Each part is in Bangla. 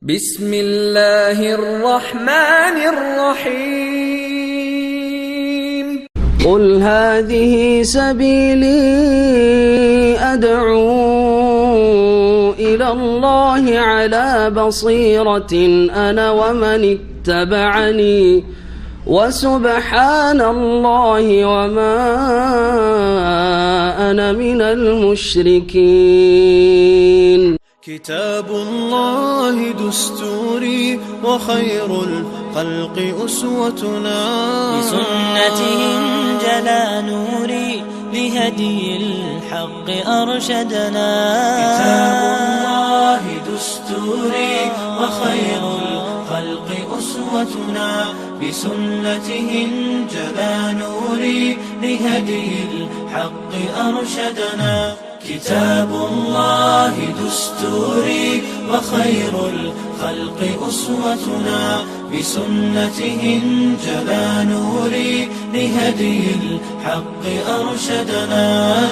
بسم الله الرحمن الرحيم قل هذه سبيلي أدعو إلى الله على بصيرة أنا ومن اتبعني وسبحان الله وما أنا من المشركين. كتاب الله دستوري وخير الخلق أسوتنا، بسنته انجلى نوري لهدي الحق أرشدنا. كتاب الله دستوري وخير الخلق أسوتنا، بسنته انجلى نوري لهدي الحق أرشدنا. كتاب الله دستوري وخير الخلق أسوتنا، بسنته انجلى نوري لهدي الحق أرشدنا.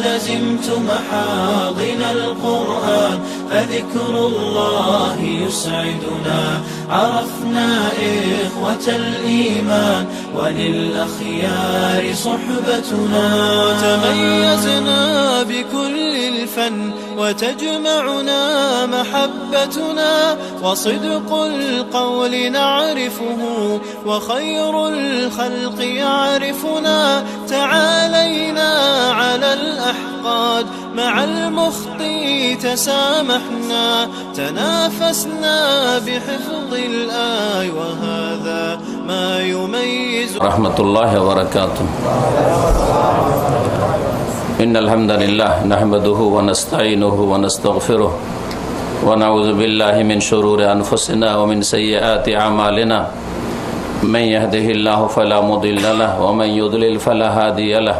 لزمت محاضن القرآن فذكر الله يسعدنا. عرفنا إخوة الإيمان وللأخيار صحبتنا، تميزنا بكل الفن وتجمعنا محبتنا، وصدق القول نعرفه وخير الخلق يعرفنا. تعالينا على الأحقاد مع المخطي تسامحنا، تنافسنا بحفظ الآي وهذا ما يميز. رحمة الله وبركاته. إن الحمد لله نحمده ونستعينه ونستغفره ونعوذ بالله من شرور أنفسنا ومن سيئات أعمالنا. من يهده الله فلا مضل له ومن يضلل فلا هادي له،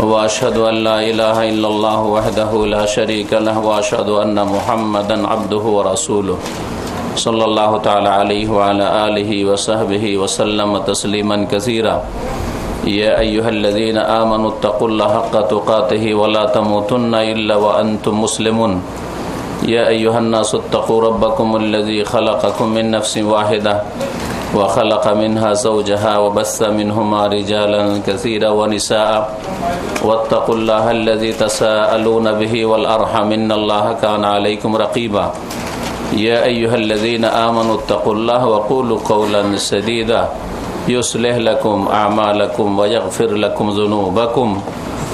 وأشهد أن لا إله إلا الله وحده لا شريك له، وأشهد أن محمدا عبده ورسوله صلى الله تعالى عليه وعلى آله وصحبه وسلم تسليما كثيرا. يا أيها الذين آمنوا اتقوا الله حق تقاته ولا تموتن إلا وأنتم مسلمون. يا أيها الناس اتقوا ربكم الذي خلقكم من نفس واحدة وخلق منها زوجها وبث منهما رجالا كثيرا ونساء، واتقوا الله الذي تساءلون به والأرحم إن الله كان عليكم رقيبا. يا أيها الذين آمنوا اتقوا الله وقولوا قولا سديدا يصلح لكم أعمالكم ويغفر لكم ذنوبكم،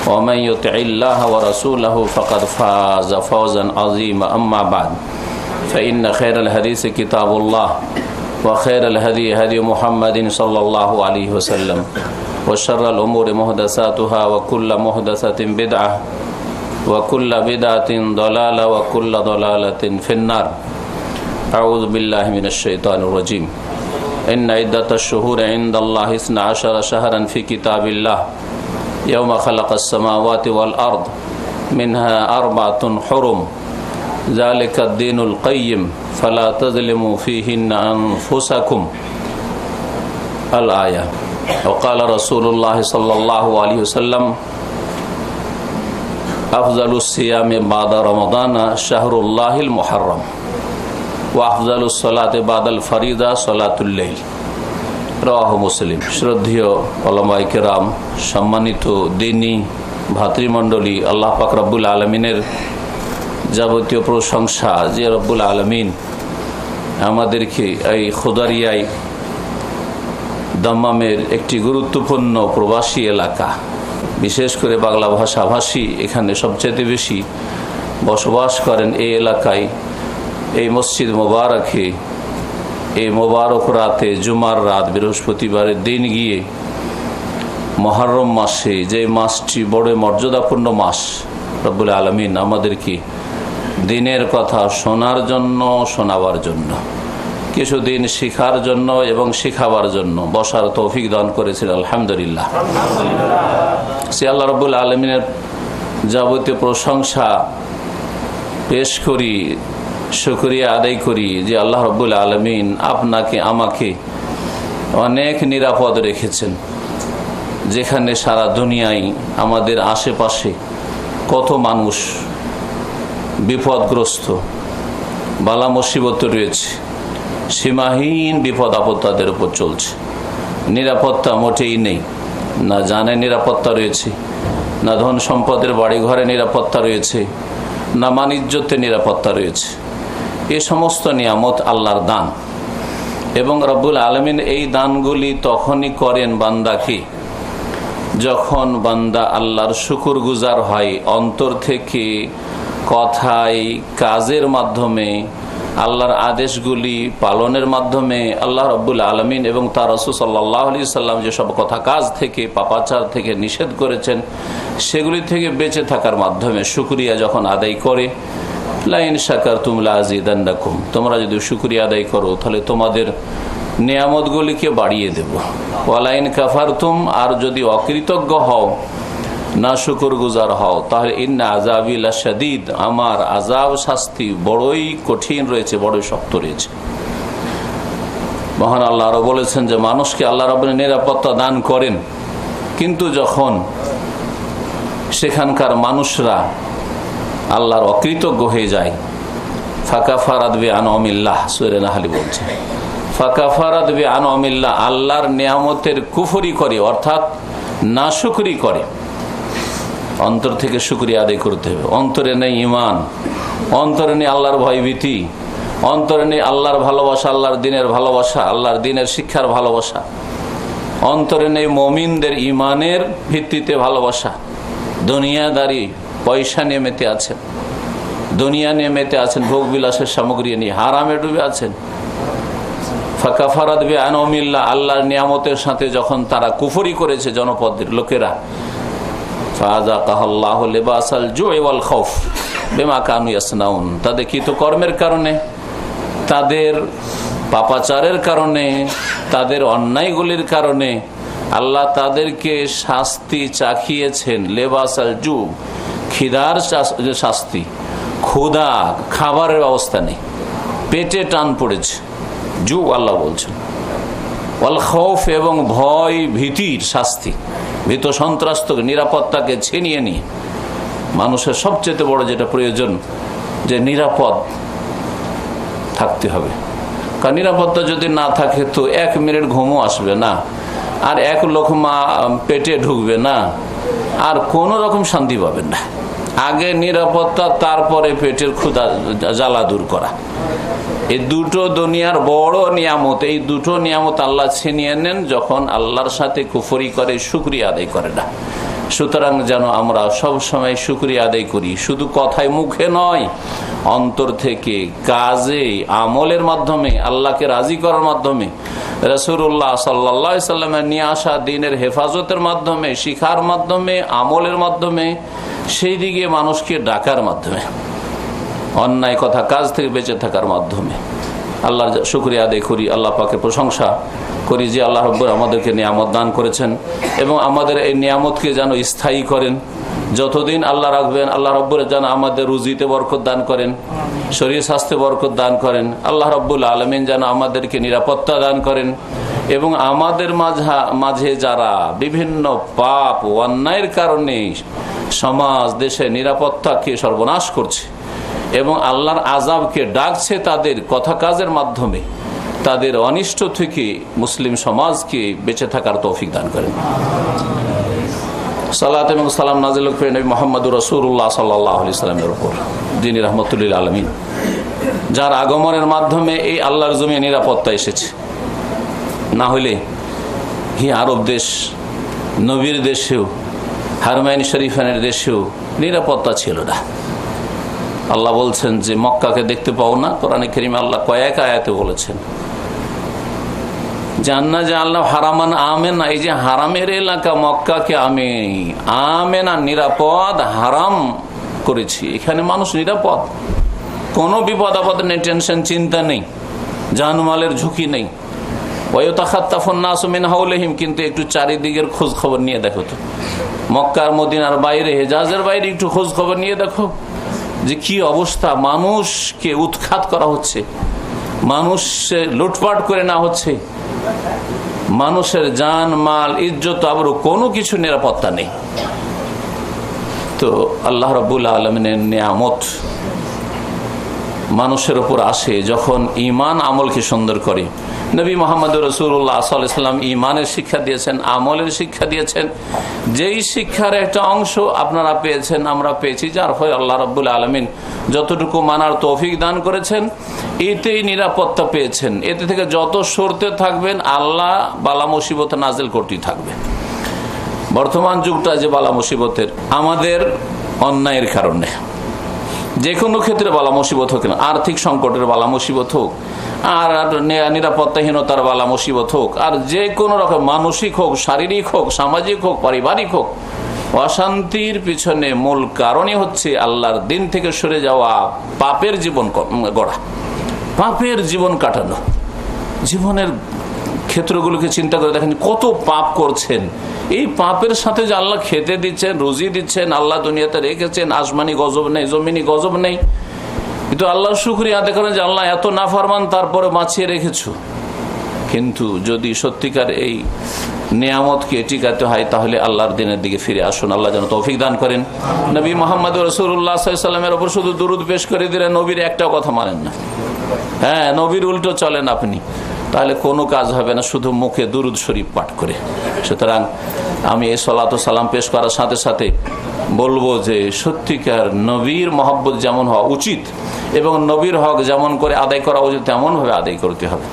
ومن يطع الله ورسوله فقد فاز فوزا عظيما. أما بعد، فإن خير الحديث كتاب الله وخير الهدي هدي محمد صلى الله عليه وسلم، وشر الأمور محدثاتها وكل محدثة بدعة وكل بدعة ضلالة وكل ضلالة في النار. أعوذ بالله من الشيطان الرجيم. إن عدة الشهور عند الله 12 شهرا في كتاب الله يوم خلق السماوات والأرض منها 4 حرم ذلك الدين القيم فلا تظلموا فيهن أنفسكم الآية. وقال رسول الله صلى الله عليه وسلم أفضل الصيام بعد رمضان شهر الله المحرم وأفضل الصلاة بعد الفريضة صلاة الليل। রাওয়াহু মুসলিম। শ্রদ্ধেয় উলামায়ে কেরাম, সম্মানিত দ্বীনী ভাতৃমণ্ডলী, আল্লাহ পাক রব্বুল আলামিনের যাবতীয় প্রশংসা যে রব্বুল আলামিন আমাদেরকে এই খুদারিয়ায় দাম্মামের একটি গুরুত্বপূর্ণ প্রবাসী এলাকা, বিশেষ করে বাংলা ভাষাভাষী এখানে সবচেয়ে বেশি বসবাস করেন এই এলাকায়, এই মসজিদ মোবারকে এই মোবারক রাতে, জুমার রাত, বৃহস্পতিবারের দিন গিয়ে মুহররম মাসে, যে মাসটি বড় মর্যাদাপূর্ণ মাস, রব্বুল আলামিন আমাদেরকে দিনের কথা শোনার জন্য, শোনাবার জন্য, কিছুদিন শিখার জন্য এবং শিখাবার জন্য বসার তৌফিক দান করেছিল। আলহামদুলিল্লাহ। সে আল্লাহ রব্বুল আলামিনের যাবতীয় প্রশংসা পেশ করি, শুকরিয়া আদায় করি যে আল্লাহ রব্বুল আলামিন আপনাকে আমাকে অনেক নিরাপদ রেখেছেন, যেখানে সারা দুনিয়ায় আমাদের আশেপাশে কত মানুষ বিপদগ্রস্ত, বালা মুসিবত রয়েছে, সীমাহীন বিপদ আপদ তাদের উপর চলছে। নিরাপত্তা মোটেই নেই, না জানে নিরাপত্তা রয়েছে, না ধন সম্পদের বাড়ি ঘরে নিরাপত্তা রয়েছে, না মান ইজ্জতে নিরাপত্তা রয়েছে। এই সমস্ত নিয়ামত আল্লাহর দান, এবং রব্বুল আলামিন এই দানগুলি তখনই করেন বান্দাকে যখন বান্দা আল্লাহর শুকরগুজার হয়, অন্তর থেকে, কথায়, কাজের মাধ্যমে, আল্লাহর আদেশগুলি পালনের মাধ্যমে আল্লাহ রব্বুল আলামিন এবং তার রাসূল সাল্লাল্লাহু আলাইহি সাল্লাম যেসব কথা কাজ থেকে, পাপাচার থেকে নিষেধ করেছেন, সেগুলি থেকে বেঁচে থাকার মাধ্যমে শুকরিয়া যখন আদায় করে, লাইন শাকারতুম লাযিদান্নাকুম, তোমরা যদি শুকরিয়া আদায় করো তাহলে তোমাদের নিয়ামতগুলিকে বাড়িয়ে দেব। ওয়ালাইন কাফারতুম, আর যদি অকৃতজ্ঞ হও, না শুকরগুজার হও, তাহলে ইন্না আযাবি লাশাদীদ, আমার আযাব শাস্তি বড়ই কঠিন রয়েছে, বড়ই শক্ত রয়েছে। মহান আল্লাহ আরো বলেছেন যে মানুষকে আল্লাহ রাব্বুল নিরাপত্তা দান করেন, কিন্তু যখন সেখানকার মানুষরা আল্লাহর অকৃতজ্ঞ হয়ে যায়, ফাকাফারাত বিআনউমিল্লাহ, সূরা নাহল বলছে, ফাকাফারাত বিআনউমিল্লাহ, আল্লাহর নিয়ামতের কুফরি করে, অর্থাৎ নাশুকরি করে। অন্তর থেকে শুকরিয়া আদায় করতে হবে। অন্তরে নেই ঈমান, অন্তরে নেই আল্লাহর ভয়ভীতি, অন্তরে নেই আল্লাহর ভালোবাসা, আল্লাহর দিনের ভালোবাসা, আল্লাহর দিনের শিক্ষার ভালোবাসা, অন্তরে নেই মুমিনদের ঈমানের ভিত্তিতে ভালোবাসা। দুনিয়াদারি, পয়সা নিয়ে মেতে আছেন, দুনিয়া নিয়ে মেতে আছেন, ভোগ বিলাসের সামগ্রী নিয়ে হারামে ডুবে আছেন। ফাকাফারাত বিআনউমিল্লাহ, আল্লাহর নিয়ামতের সাথে যখন তারা কুফরি করেছে জনপদের লোকেরা, ফাযাকাল্লাহু লিবাসাল জুই ওয়াল খাউফ বিমা কানু ইয়াসনাউন, তাদের কৃতকর্মের কারণে, তাদের পাপাচারের কারণে, তাদের অন্যায়গুলির কারণে আল্লাহ তাদেরকে শাস্তি চাখিয়েছেন। লেবাসাল জু, খিদার শাস্তি, ক্ষুধা, খাবারের ব্যবস্থা নেই, পেটে টান পড়েছে, জু আল্লাহ বলছেন। ওয়াল খাউফ, এবং ভয় ভীতির শাস্তি, ভীত সন্ত্রস্ত নিরাপত্তাকে ছিনিয়ে নিয়ে। মানুষের সবচেয়ে বড় যেটা প্রয়োজন, যে নিরাপদ থাকতে হবে, কারণ নিরাপত্তা যদি না থাকে তো 1 মিনিট ঘুমও আসবে না, আর 1 লোকমা পেটে ঢুকবে না, আর কোনো রকম শান্তি পাবেন না। আগে নিরাপত্তা, তারপরে পেটের ক্ষুধা জ্বালা দূর করা। এই দুটো দুনিয়ার বড় নিয়ামত, এই দুটো নিয়ামত আল্লাহ ছিনিয়ে নেন যখন আল্লাহর সাথে কুফরি করে, শুকরিয়া আদায় করে না। সুতরাং যেন আমরা সব সময় শুকরিয়া আদায় করি, শুধু কথায় মুখে নয়, অন্তর থেকে, কাজে, আমলের মাধ্যমে, আল্লাহকে রাজি করার মাধ্যমে, রাসূলুল্লাহ সাল্লাল্লাহু আলাইহি সাল্লামের নিয়ে আসা দ্বীনের হেফাজতের মাধ্যমে, শিখার মাধ্যমে, আমলের মাধ্যমে, সেই দিকে মানুষকে ডাকার মাধ্যমে, অন্যায় কথা কাজ থেকে বেঁচে থাকার মাধ্যমে আল্লাহর শুকরিয়া আদায় করি, আল্লাহ পাকের প্রশংসা করি যে আল্লাহ রাব্বুল আমাদেরকে নিয়ামত দান করেছেন, এবং আমাদের এই নিয়ামতকে যেন স্থায়ী করেন। যতদিন আল্লাহ রাখবেন, আল্লাহ রাব্বুল যেন আমাদের রুজিতে বরকত দান করেন, শরীর স্বাস্থ্যে বরকত দান করেন। আল্লাহ রাব্বুল আলামিন যেন আমাদেরকে নিরাপত্তা দান করেন, এবং আমাদের মাঝে যারা বিভিন্ন পাপ ও অন্যায়ের কারণে সমাজ, দেশে নিরাপত্তাকে সর্বনাশ করছে এবং আল্লাহর আযাবকে ডাকছে, তাদের কথা কাজের মাধ্যমে তাদের অনিষ্ট থেকে মুসলিম সমাজকে বেঁচে থাকার তৌফিক দান করেন। সালাত এবং সালাম নাযিল করেন নবী মুহাম্মদুর রাসূলুল্লাহ সাল্লাল্লাহু আলাইহি সাল্লামের উপর, যিনি রাহমাতুল লিল আলামিন, যার আগমনের মাধ্যমে এই আল্লাহর জমিনে নিরাপত্তা এসেছে। না হলে আরব দেশ, নবীর দেশেও, হারমাইন শরীফানের দেশেও নিরাপত্তা ছিল না। আল্লাহ বলছেন যে মক্কাকে দেখতে পাও না, কোরআনে কারীমে আল্লাহ কয়েক আয়াতে বলেছেন, জান্নাত যে আল্লাহ হারামান আমেনা, এই যে হারামের এলাকা মক্কাকে আমি আমেনা, নিরাপদ, হারাম করেছি। এখানে মানুষ নিরাপদ, কোনো বিপদ আপদ নেই, টেনশন চিন্তা নেই, জানমালের ঝুঁকি নেই। ওয়ায়ুতাখাত্তাফুন নাসু মিন হাওলিহিম, কিন্তু একটু চারিদিকের খোঁজ খবর নিয়ে দেখো তো, মক্কার মদিনার বাইরে, হেজাজের বাইরে একটু খোঁজ খবর নিয়ে দেখো যে কি অবস্থা। মানুষকে উৎখাত করা হচ্ছে, মানুষ লুটপাট করে না হচ্ছে, মানুষের জান মাল ইজ্জত আবরু কোনো কিছু নিরাপত্তা নেই। তো আল্লাহ রাব্বুল আলামিনের নিয়ামত মানুষের উপর আসে যখন ঈমান আমলকে সুন্দর করে। নবী মুহাম্মদ রাসূলুল্লাহ সাল্লাল্লাহু আলাইহি ওয়াসাল্লাম ঈমানের শিক্ষা দিয়েছেন, আমলের শিক্ষা দিয়েছেন। যেই শিক্ষার একটা অংশ আপনারা পেয়েছেন, আমরা পেয়েছি, যার ফলে আল্লাহ রাব্বুল আলামিন যতটুকু মানার তৌফিক দান করেছেন এতেই নিরাপত্তা পেয়েছেন। এতে থেকে যত সরতে থাকবেন আল্লাহ বালা মুসিবত নাজিল করতেই থাকবে। বর্তমান যুগটা যে বালা মুসিবতের, আমাদের অন্যায়ের কারণে যে কোনো ক্ষেত্রে বালা মুসিবত হোক না, আর্থিক সংকটের বালা মুসিবত হোক, আর নিরাপত্তাহীনতার বালা মুসিবত হোক, আর যে কোনো রকম মানসিক হোক, শারীরিক হোক, সামাজিক হোক, পারিবারিক হোক, অশান্তির পিছনে মূল কারণই হচ্ছে আল্লাহর দিন থেকে সরে যাওয়া, পাপের জীবন গড়া, পাপের জীবন কাটানো। জীবনের ক্ষেত্রগুলোকে চিন্তা করে দেখেন কত পাপ করছেন। এই পাপের সাথে যে আল্লাহ খেতে দিচ্ছেন, রুজি দিচ্ছেন, আল্লাহ দুনিয়াতে রেখেছেন, আসমানি গজব নেই, জমিনি গজব নেই, কিন্তু আল্লাহর শুকরিয়া আদায় করেন যে আল্লাহ এত নাফরমান তারপরে বাঁচিয়ে রেখেছো। কিন্তু যদি সত্যিকার এই নিয়ামতকে টিকাতে হয় তাহলে আল্লাহর দিনের দিকে ফিরে আসুন। আল্লাহ যেন তৌফিক দান করেন। নবী মুহাম্মদ রাসূলুল্লাহ সাল্লাল্লাহু আলাইহি ওয়াসাল্লামের উপর শুধু দুরূদ পেশ করে দিলেন, নবীর একটাও কথা মানেন না। হ্যাঁ, নবীর উল্টো চলেন আপনি, তাহলে কোনো কাজ হবে না শুধু মুখে দুরূদ শরীফ পাঠ করে। সুতরাং আমি এই সালাত ও সালাম পেশ করার সাথে সাথে বলবো যে সত্যিকার নবীর মহব্বত যেমন হওয়া উচিত এবং নবীর হক যেমন করে আদায় করা উচিত তেমন ভাবে আদায় করতে হবে।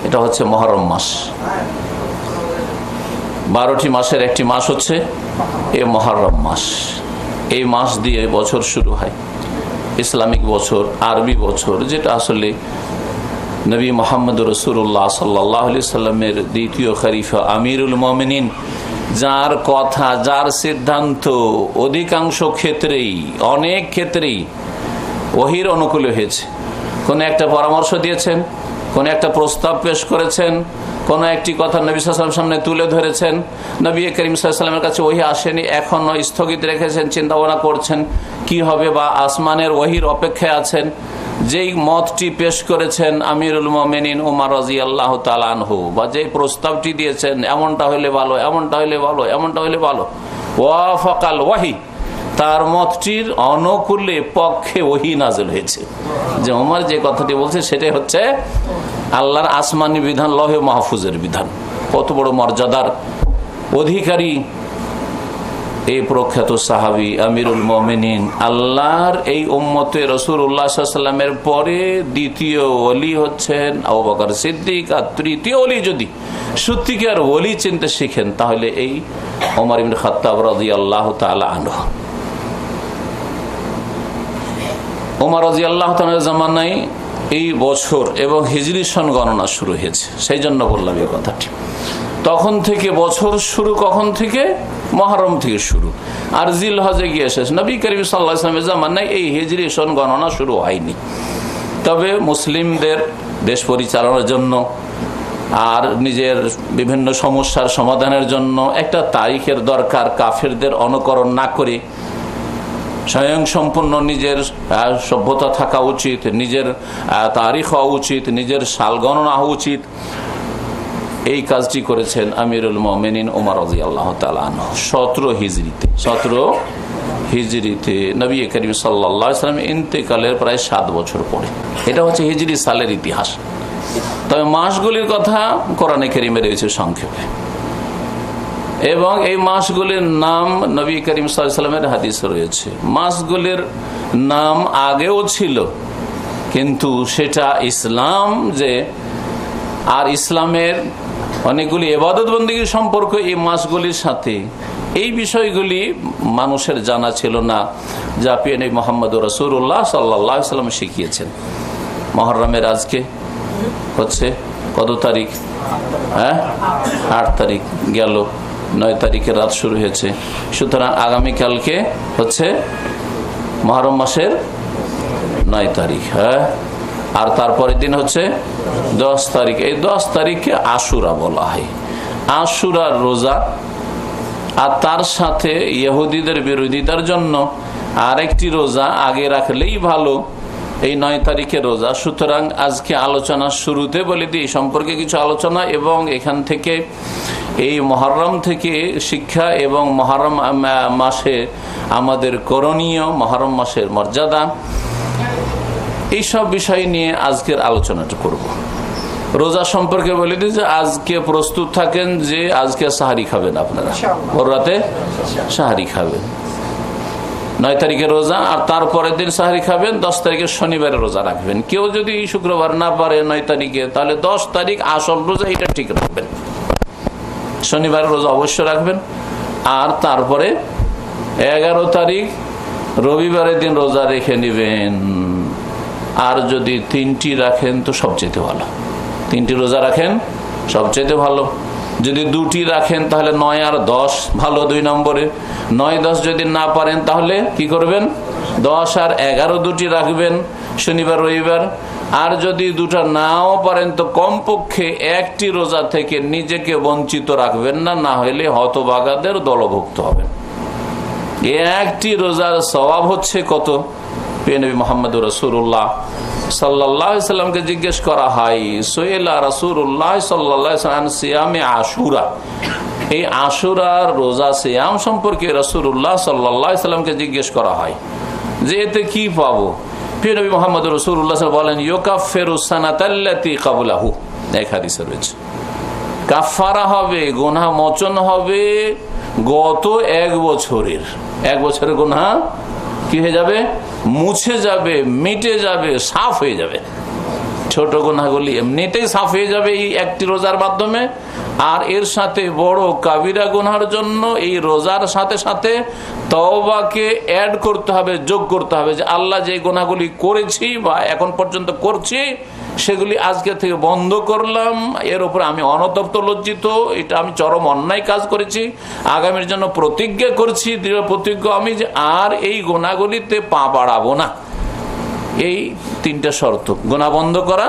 এটা হচ্ছে মুহররম মাস, 12টি মাসের একটি মাস হচ্ছে এই মুহররম মাস। এই মাস দিয়ে বছর শুরু হয়, ইসলামিক বছর, আরবি বছর, যেটা আসলে নবী মুহাম্মদ রাসূলুল্লাহ সাল্লাল্লাহু আলাইহি সাল্লামের দ্বিতীয় খলিফা আমিরুল মুমিনিন, যার কথা, যার সিদ্ধান্ত অধিকাংশ ক্ষেত্রেই, অনেক ক্ষেত্রেই ওহীর অনুকূলে হয়েছে। কোন একটা পরামর্শ দিয়েছেন, কোন একটা প্রস্তাব পেশ করেছেন, কোন একটি কথা নবী সাল্লাল্লাহু আলাইহি ওয়াসাল্লামের সামনে তুলে ধরেছেন, নবী করিম সাল্লাল্লাহু আলাইহি ওয়াসাল্লামের কাছে ওহী আসেনি, এখনো স্থগিত রেখেছেন, চিন্তা ভাবনা করছেন কি হবে, বা আসমানের ওহীর অপেক্ষায় আছেন। যেই মতটি পেশ করেছেন আমিরুল মুমিনিন ওমর রাদিয়াল্লাহু তাআলা আনহু, বা যেই প্রস্তাবটি দিয়েছেন এমনটা হইলে ভালো, এমনটা হইলে ভালো, এমনটা হইলে ভালো, ওয়াফাকাল ওয়াহি, তার মতটির অনুকূলে পক্ষে ওহী নাযিল হয়েছে। যে ওমর যে কথাটি বলছে সেটাই হচ্ছে আল্লাহর আসমানি বিধান, লৌহে মাহফুজের বিধান। কত বড় মর্যাদার অধিকারী এই প্রখ্যাত সাহাবী আমিরুল মুমিনিন, আল্লাহর এই উম্মতে রাসূলুল্লাহ সাল্লাল্লাহু আলাইহি ওয়াসাল্লামের পরে দ্বিতীয় ওলি হচ্ছেন আবু বকর সিদ্দিক, আর তৃতীয় ওলি যদি সত্যিকার ওলি চিনতে শিখেন তাহলে এই ওমর ইবনে খাত্তাব রাদিয়াল্লাহু তাআলা আনহু। ওমর রাদিয়াল্লাহু তাআলার জামানায় এই বছর এবং হিজরি সন গণনা শুরু হয়েছে, সেই জন্য বললাম এই কথাটি। তখন থেকে বছর শুরু কখন থেকে? মুহররম থেকে শুরু, আর জিলহজে গিয়ে শেষ। নবী করিম সাল্লাল্লাহু আলাইহি ওয়াসাল্লামের জামানায় এই হিজরি সন গণনা শুরু হয়নি। তবে মুসলিমদের দেশ পরিচালনার জন্য আর নিজের বিভিন্ন সমস্যার সমাধানের জন্য একটা তারিখের দরকার। কাফেরদের অনুকরণ না করে স্বয়ং সম্পূর্ণ নিজের সভ্যতা থাকা উচিত, নিজের তারিখ হওয়া উচিত, নিজের সাল গণনা হওয়া উচিত। এই কাজটি করেছেন আমিরুল মুমিনিন ওমর রাদিয়াল্লাহু তাআলা আনহু 17 হিজরিতে নবী করিম সাল্লাল্লাহু আলাইহি ওয়াসাল্লাম ইন্তেকালের প্রায় 7 বছর পরে। এটা হচ্ছে হিজরি সালের ইতিহাস। তবে মাসগুলির কথা কোরআনে কারীমে রয়েছে সংক্ষেপে, এবং এই মাসগুলির নাম নবী করিম সাল্লাল্লাহু আলাইহি ওয়াসাল্লামের হাদিসে রয়েছে। মাসগুলির নাম আগেও ছিল, কিন্তু সেটা ইসলাম যে আর ইসলামের অনেকগুলি ইবাদত বন্দেগীর সম্পর্ক এই মাসগুলির সাথে, এই বিষয়গুলি মানুষের জানা ছিল না, যা প্রিয় নবী মুহাম্মদ রাসূলুল্লাহ সাল্লাল্লাহু আলাইহি ওয়াসাল্লাম শিখিয়েছেন। মুহররমের আজকে হচ্ছে কত তারিখ? 8 তারিখ গেল, 9 তারিখে রাত শুরু হয়েছে। সুতরাং আগামীকালকে হচ্ছে মুহররম মাসের 9 তারিখ। আর তারপরের দিন হচ্ছে 10 তারিখ। এই 10 তারিখকে আশুরা বলা হয়, আশুরার রোজা। আর তার সাথে ইহুদিদের বিরোধিতার জন্য আরেকটি রোজা আগে রাখলেই ভালো, এই 9 তারিখের রোজা। সুতরাং আজকে আলোচনা শুরুতে বলে দিই সম্পর্কে কিছু আলোচনা, এবং এখান থেকে এই মুহররম থেকে শিক্ষা, এবং মুহররম মাসে আমাদের করণীয়, মুহররম মাসের মর্যাদা, এইসব বিষয় নিয়ে আজকের আলোচনাটা করব। রোজা সম্পর্কে বলে দিই যে আজকে প্রস্তুত থাকেন যে আজকে সাহারি খাবেন, আপনারা ভোর রাতে সাহারি খাবেন। 9 তারিখে রোজা, আর তারপরের দিন সাহারি খাবেন। 10 তারিখে শনিবারে রোজা রাখবেন। কেউ যদি শুক্রবার না পারে 9 তারিখে, তাহলে 10 তারিখ আসল রোজা, এটা ঠিক রাখবেন। শনিবারের রোজা অবশ্য রাখবেন। আর তারপরে 11 তারিখ রবিবারের দিন রোজা রেখে নেবেন। আর যদি 3টি রাখেন তো সবচেয়ে ভালো, 3টি রোজা রাখেন সবচেয়ে ভালো। যদি 2টি রাখেন তাহলে 9 আর 10 ভালো, 2 নম্বরে। 9-10 যদি না পারেন তাহলে কি করবেন? 10 আর 11 2টি রাখবেন, শনিবার রবিবার। আর যদি 2টা নাও পারেন তো কমপক্ষে 1টি রোজা থেকে নিজেকে বঞ্চিত রাখবেন না, না হলে হতভাগাদের দলভুক্ত হবেন। 1টি রোজার সওয়াব হচ্ছে কত? নবী মুহাম্মদ রাসূলুল্লাহ সাল্লাল্লাহু আলাইহি সাল্লামকে জিজ্ঞেস করা হয়, সুইলা রাসূলুল্লাহ সাল্লাল্লাহু আলাইহি ওয়াসাল্লাম সিয়ামে আশুরা, এই আশুরার রোজা সিয়াম সম্পর্কে রাসূলুল্লাহ সাল্লাল্লাহু আলাইহি সাল্লামকে জিজ্ঞেস করা হয় যে এতে কি পাবো? নবী মুহাম্মদ রাসূলুল্লাহ বলেন, ইউকাফিরু সানাতাল্লাতী ক্বাবলাহু। এক হাদিসে রয়েছে কাফারা হবে, গুনাহ মোচন হবে গত 1 বছরের। 1 বছরের গুনাহ কি হয়ে যাবে? মুছে যাবে, মিটে যাবে, সাফ হয়ে যাবে। ছোট গুনাহগুলি এমনিতেই সাফ হয়ে যাবে এই একটি রোজার মাধ্যমে। আর এর সাথে বড় কাবিরা গুনার জন্য এই রোজার সাথে সাথে তওবাকে অ্যাড করতে হবে, যোগ করতে হবে, যে আল্লাহ যে গুনাহগুলি করেছি বা এখন পর্যন্ত করছি সেগুলি আজকে থেকে বন্ধ করলাম, এর উপরে আমি অনতপ্ত লজ্জিত, এটা আমি চরম অন্যায় কাজ করেছি, আগামীর জন্য প্রতিজ্ঞা করছি, দৃঢ় প্রতিজ্ঞ আমি যে আর এই গুনাহগুলিতে পা বাড়াবো না। এই 3টা শর্ত, গুনাহ বন্ধ করা,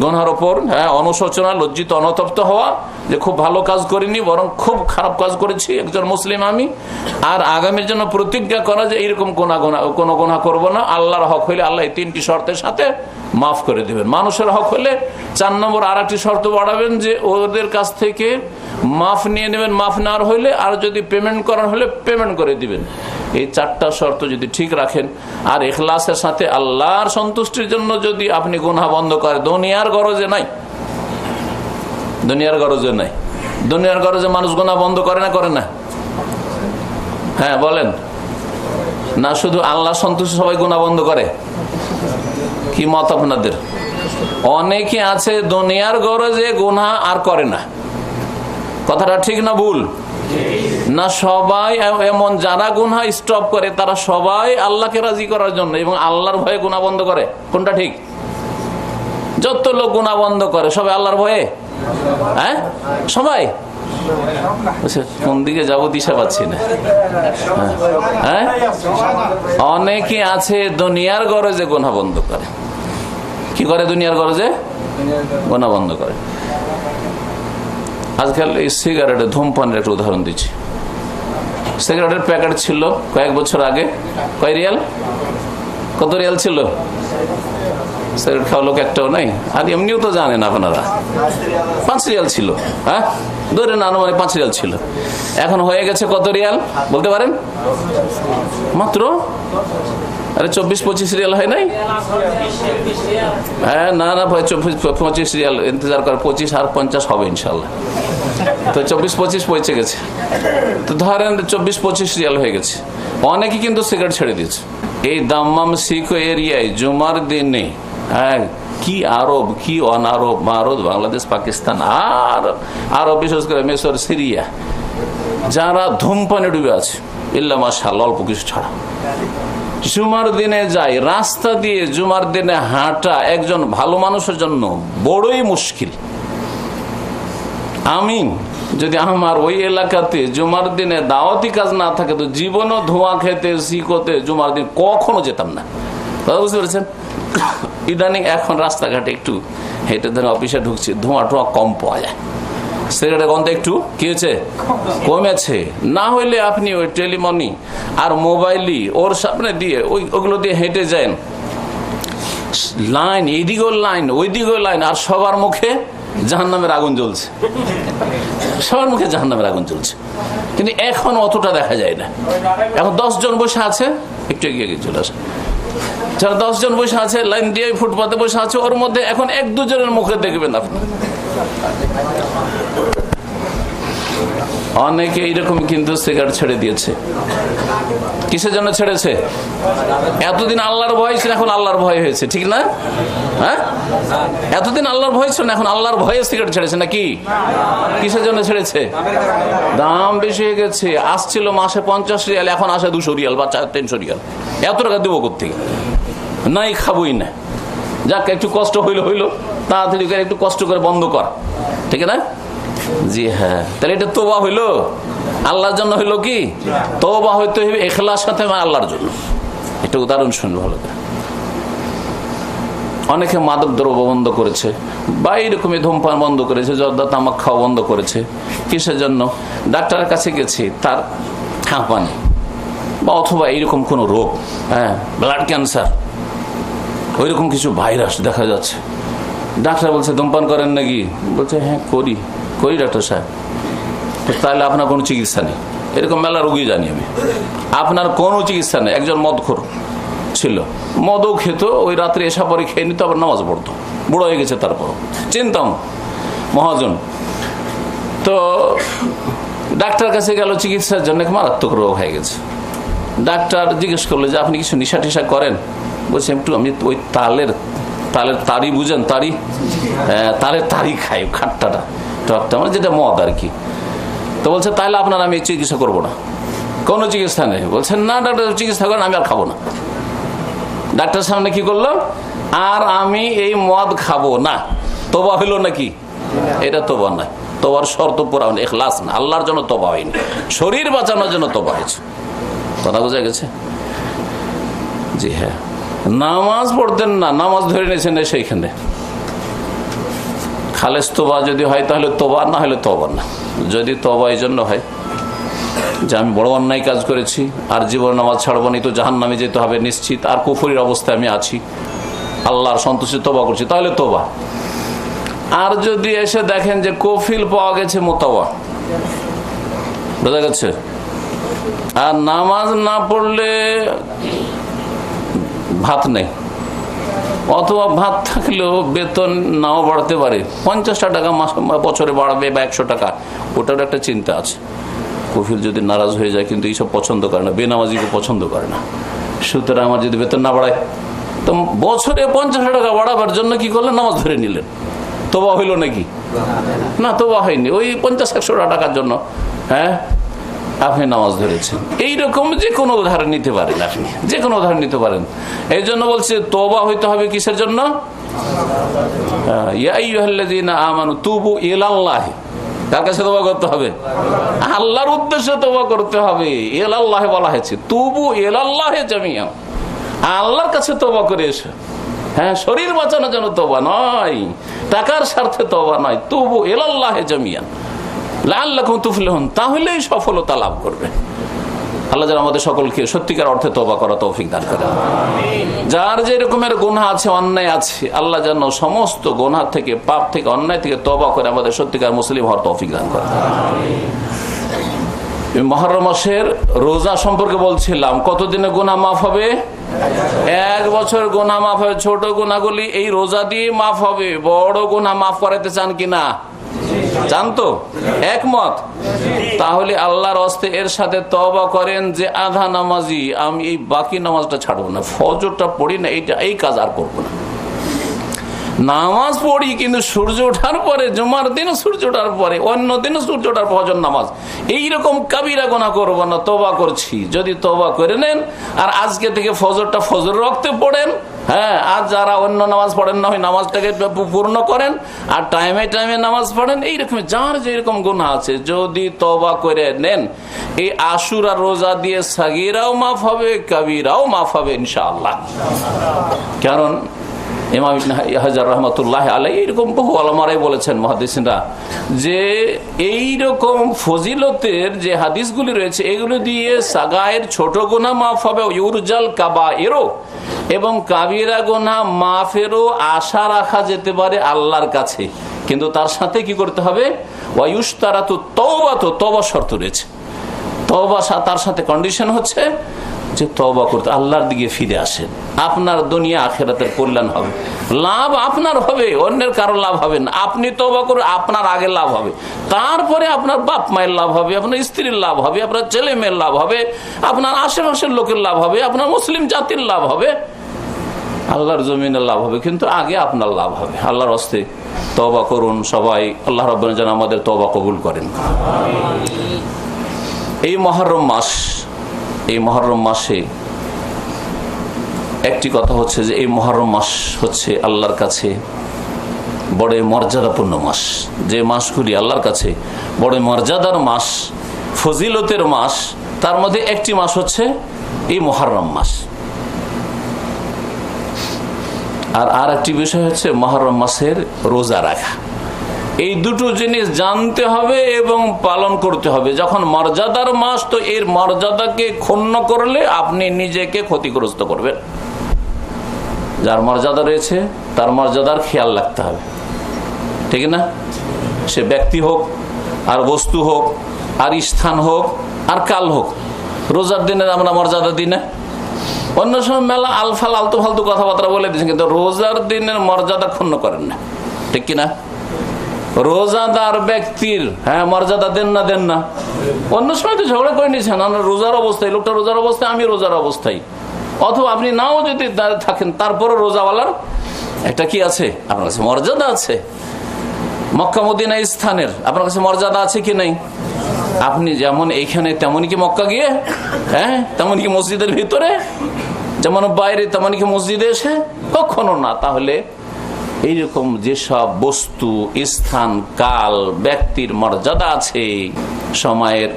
গুনাহের ওপর অনুশোচনা, লজ্জিত, অনতপ্ত হওয়া যে খুব ভালো কাজ করিনি বরং খুব খারাপ কাজ করেছি একজন মুসলিম আমি, আর আগামীর জন্য প্রতিজ্ঞা করা যে এইরকম কোনো গুনাহ করবো না। আল্লাহর হক হইলে আল্লাহ এই 3টি শর্তের সাথে মাফ করে দিবেন। মানুষের হক হলে 4 নম্বর আর একটি শর্ত বাড়াবেন যে ওদের কাছ থেকে মাফ নিয়ে নেবেন, মাফ নেওয়ার হইলে, আর যদি পেমেন্ট করার হলে পেমেন্ট করে দিবেন। এই 4টা শর্ত যদি ঠিক রাখেন আর ইখলাসের সাথে আল্লাহর সন্তুষ্টির জন্য যদি আপনি গুনাহ বন্ধ করেন, দুনিয়ার গরজে নাই, দুনিয়ার গরজে নাই। দুনিয়ার গরজে মানুষ গুনাহ বন্ধ করে না, করে না? হ্যাঁ বলেন না, শুধু আল্লাহ সন্তুষ্টি সবাই গুনাহ বন্ধ করে? কি মত আপনাদের? অনেকে আছে দুনিয়ার গরজে গুনাহ আর করে না। কথাটা ঠিক না ভুল? না, সবাই এমন যারা গুনাহ স্টপ করে তারা সবাই আল্লাহকে রাজি করার জন্য এবং আল্লাহর ভয়ে গুনাহ বন্ধ করে। কোনটা ঠিক? যত লোক গুনাহ বন্ধ করে সবাই আল্লাহর ভয়ে? হ্যাঁ, সবাই। কোন দিকে যাবো দিশা পাচ্ছি না। হ্যাঁ, অনেকে আছে দুনিয়ার গরজে গুনাহ বন্ধ করে। কি করে? দুনিয়ার গরজে গুনাহ বন্ধ করে। আজকাল এই সিগারেটের, ধূমপানের একটা উদাহরণ দিচ্ছি। সিগারেটের প্যাকেট ছিল কয়েক বছর আগে কয় রিয়াল? কত রিয়াল ছিল? সিগারেট খাওয়া লোক একটাও নাই। আর এমনিও তো জানেন আপনারা 5 রিয়াল ছিল। হ্যাঁ, ধরে না, মানে 5 রিয়াল ছিল। এখন হয়ে গেছে কত রিয়াল বলতে পারেন? মাত্র 24-25 রিয়াল হয় নাই? হ্যাঁ, না না ভাই, 24-25 রিয়াল ইন্তজার করে, 25 আর 50 হবে ইনশাল্লাহ। তো 24-25 পৌঁছে গেছে। তো ধরেন 24-25 রিয়াল হয়ে গেছে। অনেকে কিন্তু সিগারেট ছেড়ে দিয়েছে। এই দাম্মাম সিকো এরিয়ায় জুমার দিনে, হ্যাঁ, কি আরব, কি অনারব, ভারত, বাংলাদেশ, পাকিস্তান, আর আরব, বিশেষ করে মিশর, সিরিয়া, যারা ধূমপানে ডুবে আছে, ইল্লা মাশাআল্লাহ, অল্প কিছু ছাড়া, জুমার দিনে যায়। রাস্তা দিয়ে জুমার দিনে হাঁটা একজন ভালো মানুষের জন্য বড়ই মুশকিল। আমি যদি আমার ওই এলাকাতে জুমার দিনে দাওয়াতি কাজ না থাকে তো জীবনও ধোঁয়া খেতে, শিকোতে জুমার দিন কখনো যেতাম না। কথা বুঝতে পেরেছেন? ইদানিং এখন রাস্তাঘাটে একটু হেঁটে ধরে অফিসে ঢুকছি, ধোঁয়া টোয়া কম পাওয়া যায়, সিগারেটের গন্ধ একটু কি হয়েছে? কমেছে। না হইলে আপনি ওই টেলিমনি আর মোবাইলই ওর সামনে দিয়ে ওগুলো দিয়ে হেঁটে যান, লাইন, এইদিকেও লাইন, ওইদিকেও লাইন, আর সবার মুখে জাহান্নামের আগুন জ্বলছে, সবার মুখে জাহান্নামের আগুন জ্বলছে। কিন্তু এখন অতটা দেখা যায় না। এখন 10 জন বসে আছে, একটু এগিয়ে চলে আসে, যারা 10 জন বসে আছে লাইন দিয়ে ফুটপাতে বসে আছে, ওর মধ্যে এখন 1-2 জনের মুখে দেখবেন আপনি। অনেকে এইরকম কিন্তু সিগারেট ছেড়ে দিয়েছে। কিসের জন্য ছেড়েছে? এতদিন আল্লাহর ভয় ছিল, এখন আল্লাহর ভয় হয়েছে, ঠিক না? হ্যাঁ, এতদিন আল্লাহর ভয় ছিল না, এখন আল্লাহর ভয়ে সিগারেট ছেড়েছে নাকি? কিসের জন্য ছেড়েছে? দাম বেশি হয়ে গেছে। আসছিল মাসে 50 রিয়াল, এখন আসে 200 রিয়াল বা 300 রিয়াল। এত টাকা দেবো কোথেকে? নাই, খাবোই না। যাক, একটু কষ্ট হইলো, তাড়াতাড়ি করে একটু কষ্ট করে বন্ধ কর, ঠিক না? জি হ্যাঁ, তাহলে এটা তোবা হইলো, আল্লাহর জন্য হইলো কি? তোবা হইতে হবে ইখলাস সাথে আল্লাহর জন্য। এটা উদাহরণ শুনবো ভালো করে। অনেকে মাদক দ্রব্য বন্ধ করেছে, বা এইরকমই ধূমপান বন্ধ করেছে, জর্দা তামাক খাওয়া বন্ধ করেছে। কিসের জন্য? ডাক্তারের কাছে গেছে, তার হাঁপানি বা অথবা এইরকম কোনো রোগ, হ্যাঁ, ব্লাড ক্যান্সার, ওইরকম কিছু ভাইরাস দেখা যাচ্ছে। ডাক্তার বলছে ধূমপান করেন নাকি? বলছে হ্যাঁ করি ডাক্তার সাহেব। তাহলে আপনার কোনো চিকিৎসা নেই। এরকম মেলা রোগী জানি আমি, আপনার কোনো চিকিৎসা নেই। একজন মদখোর ছিল, মদও খেত, ওই রাত্রে এসা পরে খেয়ে নিত, আবার নামাজ পড়তো, বুড়ো হয়ে গেছে। তারপর চিনতাম, মহাজন। তো ডাক্তার কাছে গেল চিকিৎসার জন্য, মারাত্মক রোগ হয়ে গেছে। ডাক্তার জিজ্ঞেস করলো যে আপনি কিছু নেশা টেশা করেন? বলছে একটু আমি ওই তালের তারি বুঝেন, তালের তারি খাই, খাট্টাটা টকটা, মানে যেটা মদ আর কি। তো বলছে তাহলে আপনার আমি চিকিৎসা করবো না, কোনো চিকিৎসা নেই। বলছেন না ডাক্তার চিকিৎসা করেন, আমি আর খাবো না। ডাক্তার সামনে কি করলো? আর আমি এই মদ খাবো না। তোবা হইলো নাকি? এটা তোবা নয়, তোবার শর্ত পুরা ইখলাস না, আল্লাহর জন্য তোবা হয়নি, শরীর বাঁচানোর জন্য তোবা হয়েছে। কথা বোঝা গেছে? জি হ্যাঁ। নামাজ পড়তেন না, নামাজ ধরে নিয়েছেন সেইখানে। খালেস তোবা যদি হয় তাহলে তোবা, না হলে তোবা না। যদি তোবা এই জন্য হয় যে আমি বড় অন্যায় কাজ করেছি, আর জীবন নামাজ ছাড়বো না, তো জাহান্নামে যেতে হবে নিশ্চিত, আর কুফরির অবস্থায় আমি আছি, আল্লাহর সন্তুষ্টি তোবা করছি, তাহলে তোবা। আর যদি এসে দেখেন যে কফিল পাওয়া গেছে মোতাওয়া, বোঝা গেছে, আর নামাজ না পড়লে ভাত নেই, অথবা ভাত থাকলেও বেতন নাও বাড়তে পারে, 50 টাকা মাস বছরে বাড়বে বা 100 টাকা, ওটার একটা চিন্তা আছে। কফিল যদি নারাজ হয়ে যায়, কিন্তু এইসব পছন্দ করে না, বেনামাজিকে পছন্দ করে না। সুতরাং আমার যদি বেতন না বাড়ায়, তো বছরে 50 টাকা বাড়াবার জন্য কি করলেন? নামাজ ধরে নিলেন। তোবা হইল নাকি? না, তোবা হয়নি। ওই 50-100 টাকার জন্য হ্যাঁ আপনি নামাজ ধরেছেন। এইরকম যে কোনো উদাহরণ নিতে পারেন, আপনি যে কোনো উদাহরণ নিতে পারেন। এই জন্য বলছে তোবা হইতে হবে কিসের জন্য? ইয়া আইয়ুহাল্লাযীনা আমানু তুবু ইলাল্লাহ। কার কাছে তোবা করতে হবে? আল্লাহর উদ্দেশ্যে তোবা করতে হবে। ইলাল্লাহ বলা হয়েছে, তুবু ইলাল্লাহ জামিআ, আল্লাহর কাছে তোবা করে এসো। হ্যাঁ, শরীর বাঁচানোর জন্য তোবা নয়, টাকার স্বার্থে তোবা নয়। তুবু ইলাল্লাহ জামিআ লাআল্লাকুম তুফলিহুন, তাহলেই সফলতা লাভ করবে। আল্লাহ যেন আমাদের সকলকে সত্যিকার অর্থে তওবা করা তৌফিক দান করেন। যার যে রকমের গুনাহ আছে, অন্যায় আছে, আল্লাহ যেন সমস্ত গুনাহ থেকে, পাপ থেকে, অন্যায় থেকে তওবা করে আমাদের সত্যিকার মুসলিম হওয়ার তৌফিক দান করেন। মুহররম মাসের রোজা সম্পর্কে বলছিলাম, কতদিনে গুনাহ মাফ হবে? 1 বছর গুনাহ মাফ হবে। ছোট গুনাহগুলি এই রোজা দিয়ে মাফ হবে। বড় গুনাহ মাফ করাতে চান কিনা? চান তো? একমত? তাহলে আল্লাহর হস্তে এর সাথে তওবা করেন যে আধা নামাজি, আমি এই বাকি নামাজটা ছাড়বো না, ফজরটা পড়ি না, এই কাজ আর করবো না। নামাজ পড়ি কিন্তু সূর্য ওঠার পরে, জুমার দিন সূর্য ওঠার পরে, অন্য দিন সূর্য ওঠার ফজর নামাজ, এইরকম কাবিরা গুনাহ করবো না, তওবা করছি। যদি তওবা করে নেন আর আজকে থেকে ফজরটা ফজর রক্তে পড়েন, হ্যাঁ, আর যারা অন্য নামাজ পড়েন না, হয় নামাজটাকে পূর্ণ করেন, আর টাইমে টাইমে নামাজ পড়েন। এইরকম যার যেরকম গুনাহ আছে যদি তওবা করে নেন, এই আশুরা রোজা দিয়ে সাগীরাও মাফ হবে, কাবীরাও মাফ হবে ইনশাআল্লাহ। কারণ ইমাম ইবনে হাজার রহমাতুল্লাহ আলাইহি এরকম বহু উলামারাই বলেছেন, মুহাদ্দিসিনরা, যে এইরকম ফজিলতের যে হাদিসগুলি রয়েছে, এগুলো দিয়ে সাগায়ের ছোট গুনাহ মাফ হবে, ইউরজাল কাবায়েরও, এবং কাবিরা গুনাহ মাফেরও আশা রাখা যেতে পারে আল্লাহর কাছে। কিন্তু তার সাথে কি করতে হবে? ওয়ায়ুশতারাতু তাওবাতু, তওবা শর্ত রয়েছে। তওবা তার সাথে কন্ডিশন হচ্ছে যে তওবা করতে, আল্লাহর দিকে ফিরে আসেন। আপনার দুনিয়া আখিরাতের কল্যাণ হবে, লাভ আপনার হবে, অন্যের কারো লাভ হবে না। আপনি তওবা করে আপনার আগে লাভ হবে, তারপরে আপনার বাপ মায়ের লাভ হবে, আপনার স্ত্রীর লাভ হবে, আপনার ছেলে মেয়ের লাভ হবে, আপনার আশেপাশের লোকের লাভ হবে, আপনার মুসলিম জাতির লাভ হবে, আল্লাহর জমিনের লাভ হবে, কিন্তু আগে আপনার লাভ হবে। আল্লাহর হস্তে তওবা করুন সবাই। আল্লাহ রাব্বুল যেন আমাদের তওবা কবুল করেন। এই মুহররম মাস, এই মুহররম মাসে একটি কথা হচ্ছে যে এই মুহররম মাস হচ্ছে আল্লাহর কাছে বড় মর্যাদাপূর্ণ মাস। যে মাসগুলি আল্লাহর কাছে বড় মর্যাদার মাস, ফজিলতের মাস, তার মধ্যে একটি মাস হচ্ছে এই মুহররম মাস। আর একটি বিষয় হচ্ছে মুহররম মাসের রোজা রাখা। এই দুটো জিনিস জানতে হবে এবং পালন করতে হবে। যখন মর্যাদার মাস, তো এর মর্যাদাকে ক্ষুণ্ণ করলে আপনি নিজেকে ক্ষতিগ্রস্ত করবেন। যার মর্যাদা রয়েছে তার মর্যাদার খেয়াল রাখতে হবে, ঠিক না? সে ব্যক্তি হোক, আর বস্তু হোক, আর স্থান হোক, আর কাল হোক। রোজার দিনে আমরা মর্যাদা দিই না, অন্য সময় মেলা আলফাল আলতু ফালতু কথাবার্তা বলে দিচ্ছেন, কিন্তু রোজার দিনের মর্যাদা ক্ষুণ্ণ করেন না, ঠিক কিনা? রোজাদার ব্যক্তির মর্যাদা দেন না? অন্য সময় তো ঝগড়া করে নিয়েছেন, আমরা রোজার অবস্থায়, লোকটা রোজার অবস্থায়, আমি রোজার অবস্থায়, অথবা আপনি নাও যদি থাকেন তারপরে রোজাওয়ালার একটা কি আছে, আপনার কাছে মর্যাদা আছে। মক্কা মদিনা স্থানের আপনার কাছে মর্যাদা আছে কি নাই? আপনি যেমন এইখানে তেমনই কি মক্কা গিয়ে, তেমন কি মসজিদের ভিতরে, যেমন বাইরে তেমন কি মসজিদে এসে? কখনো না। তাহলে এইরকম যেসব বস্তু, স্থান, কাল, ব্যক্তির মর্যাদা আছে, সময়ের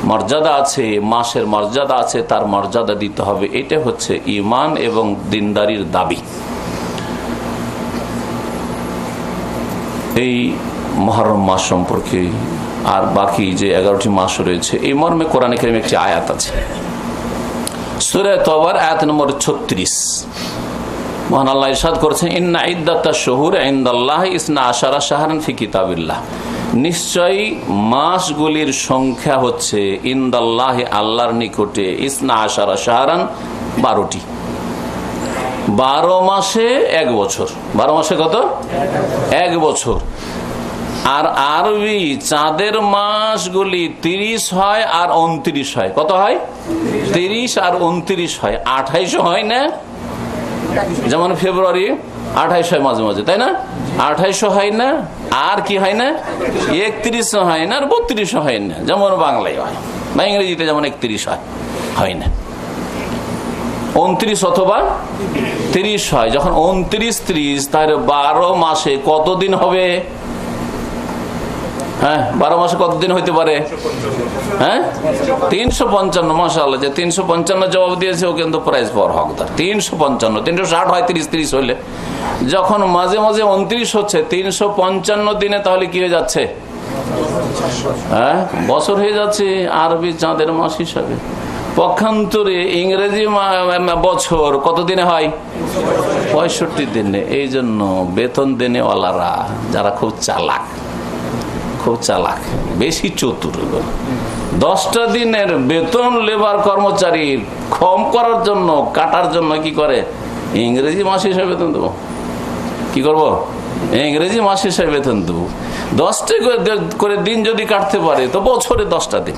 মর্যাদা আছে, মাসের মর্যাদা আছে, তার মর্যাদা দিতে হবে। এটা হচ্ছে ঈমান এবং দিনদারির দাবি। এই মুহররম মাস সম্পর্কে আর বাকি যে 11টি মাস রয়েছে, এই মর্মে কোরআনে কারীমে একটি আয়াত আছে, সূরা তাওবার আয়াত নম্বর 36। মহান আল্লাহ ইরশাদ করেছেন, ইন্না ইদ্দাতাশ শুহুর ইনদাল্লাহি 12 শাহরান ফি কিতাবিল্লাহ, নিশ্চয়ই মাসগুলির সংখ্যা হচ্ছে ইনদাল্লাহি, আল্লাহর নিকটে, 12 শাহরান, 12টি। 12 মাসে 1 বছর। 12 মাসে কত? 1 বছর। আর আরবি চাঁদের মাসগুলি 30 হয় আর 29 হয়। কত হয়? 30 আর 29 হয়, 28 হয় না? যেমন ফেব্রুয়ারি 28 হয় মাঝে মাঝে, তাই না? 28 হয় না, আর কি হয় না? 31 হয় না, আর 32 হয় না, যেমন বাংলায় হয়, বা ইংরেজিতে যেমন 31 হয় না। 29 অথবা 30 হয়। যখন 29, 30, তাহলে 12 মাসে কতদিন হবে? 12 মাসে কতদিন হইতে পারে? 355। মাশাআল্লাহ, যে 355 জবাব দিয়েছে ও কিন্তু প্রাইজ পাওয়ার হকদার। 355, 360 হয় 30 হইলে। যখন মাঝে মাঝে 29 হচ্ছে 355 দিনে, তাহলে কি হয়ে যাচ্ছে? বছর হয়ে যাচ্ছে আরবি চাঁদের মাস হিসাবে। পক্ষান্তরে ইংরেজি বছর কত দিনে হয়? 65 দিনে। এই জন্য বেতন দেনেওয়ালারা যারা খুব চালাক, বেশি চতুর, 10টা দিনের বেতন লেবার কর্মচারীর কম করার জন্য, কাটার জন্য কি করে? ইংরেজি মাস হিসাবে বেতন দেবো। কি করবো? ইংরেজি মাস হিসাবে বেতন দেবো। 10টা করে দিন যদি কাটতে পারে, তো বছরে 10টা দিন।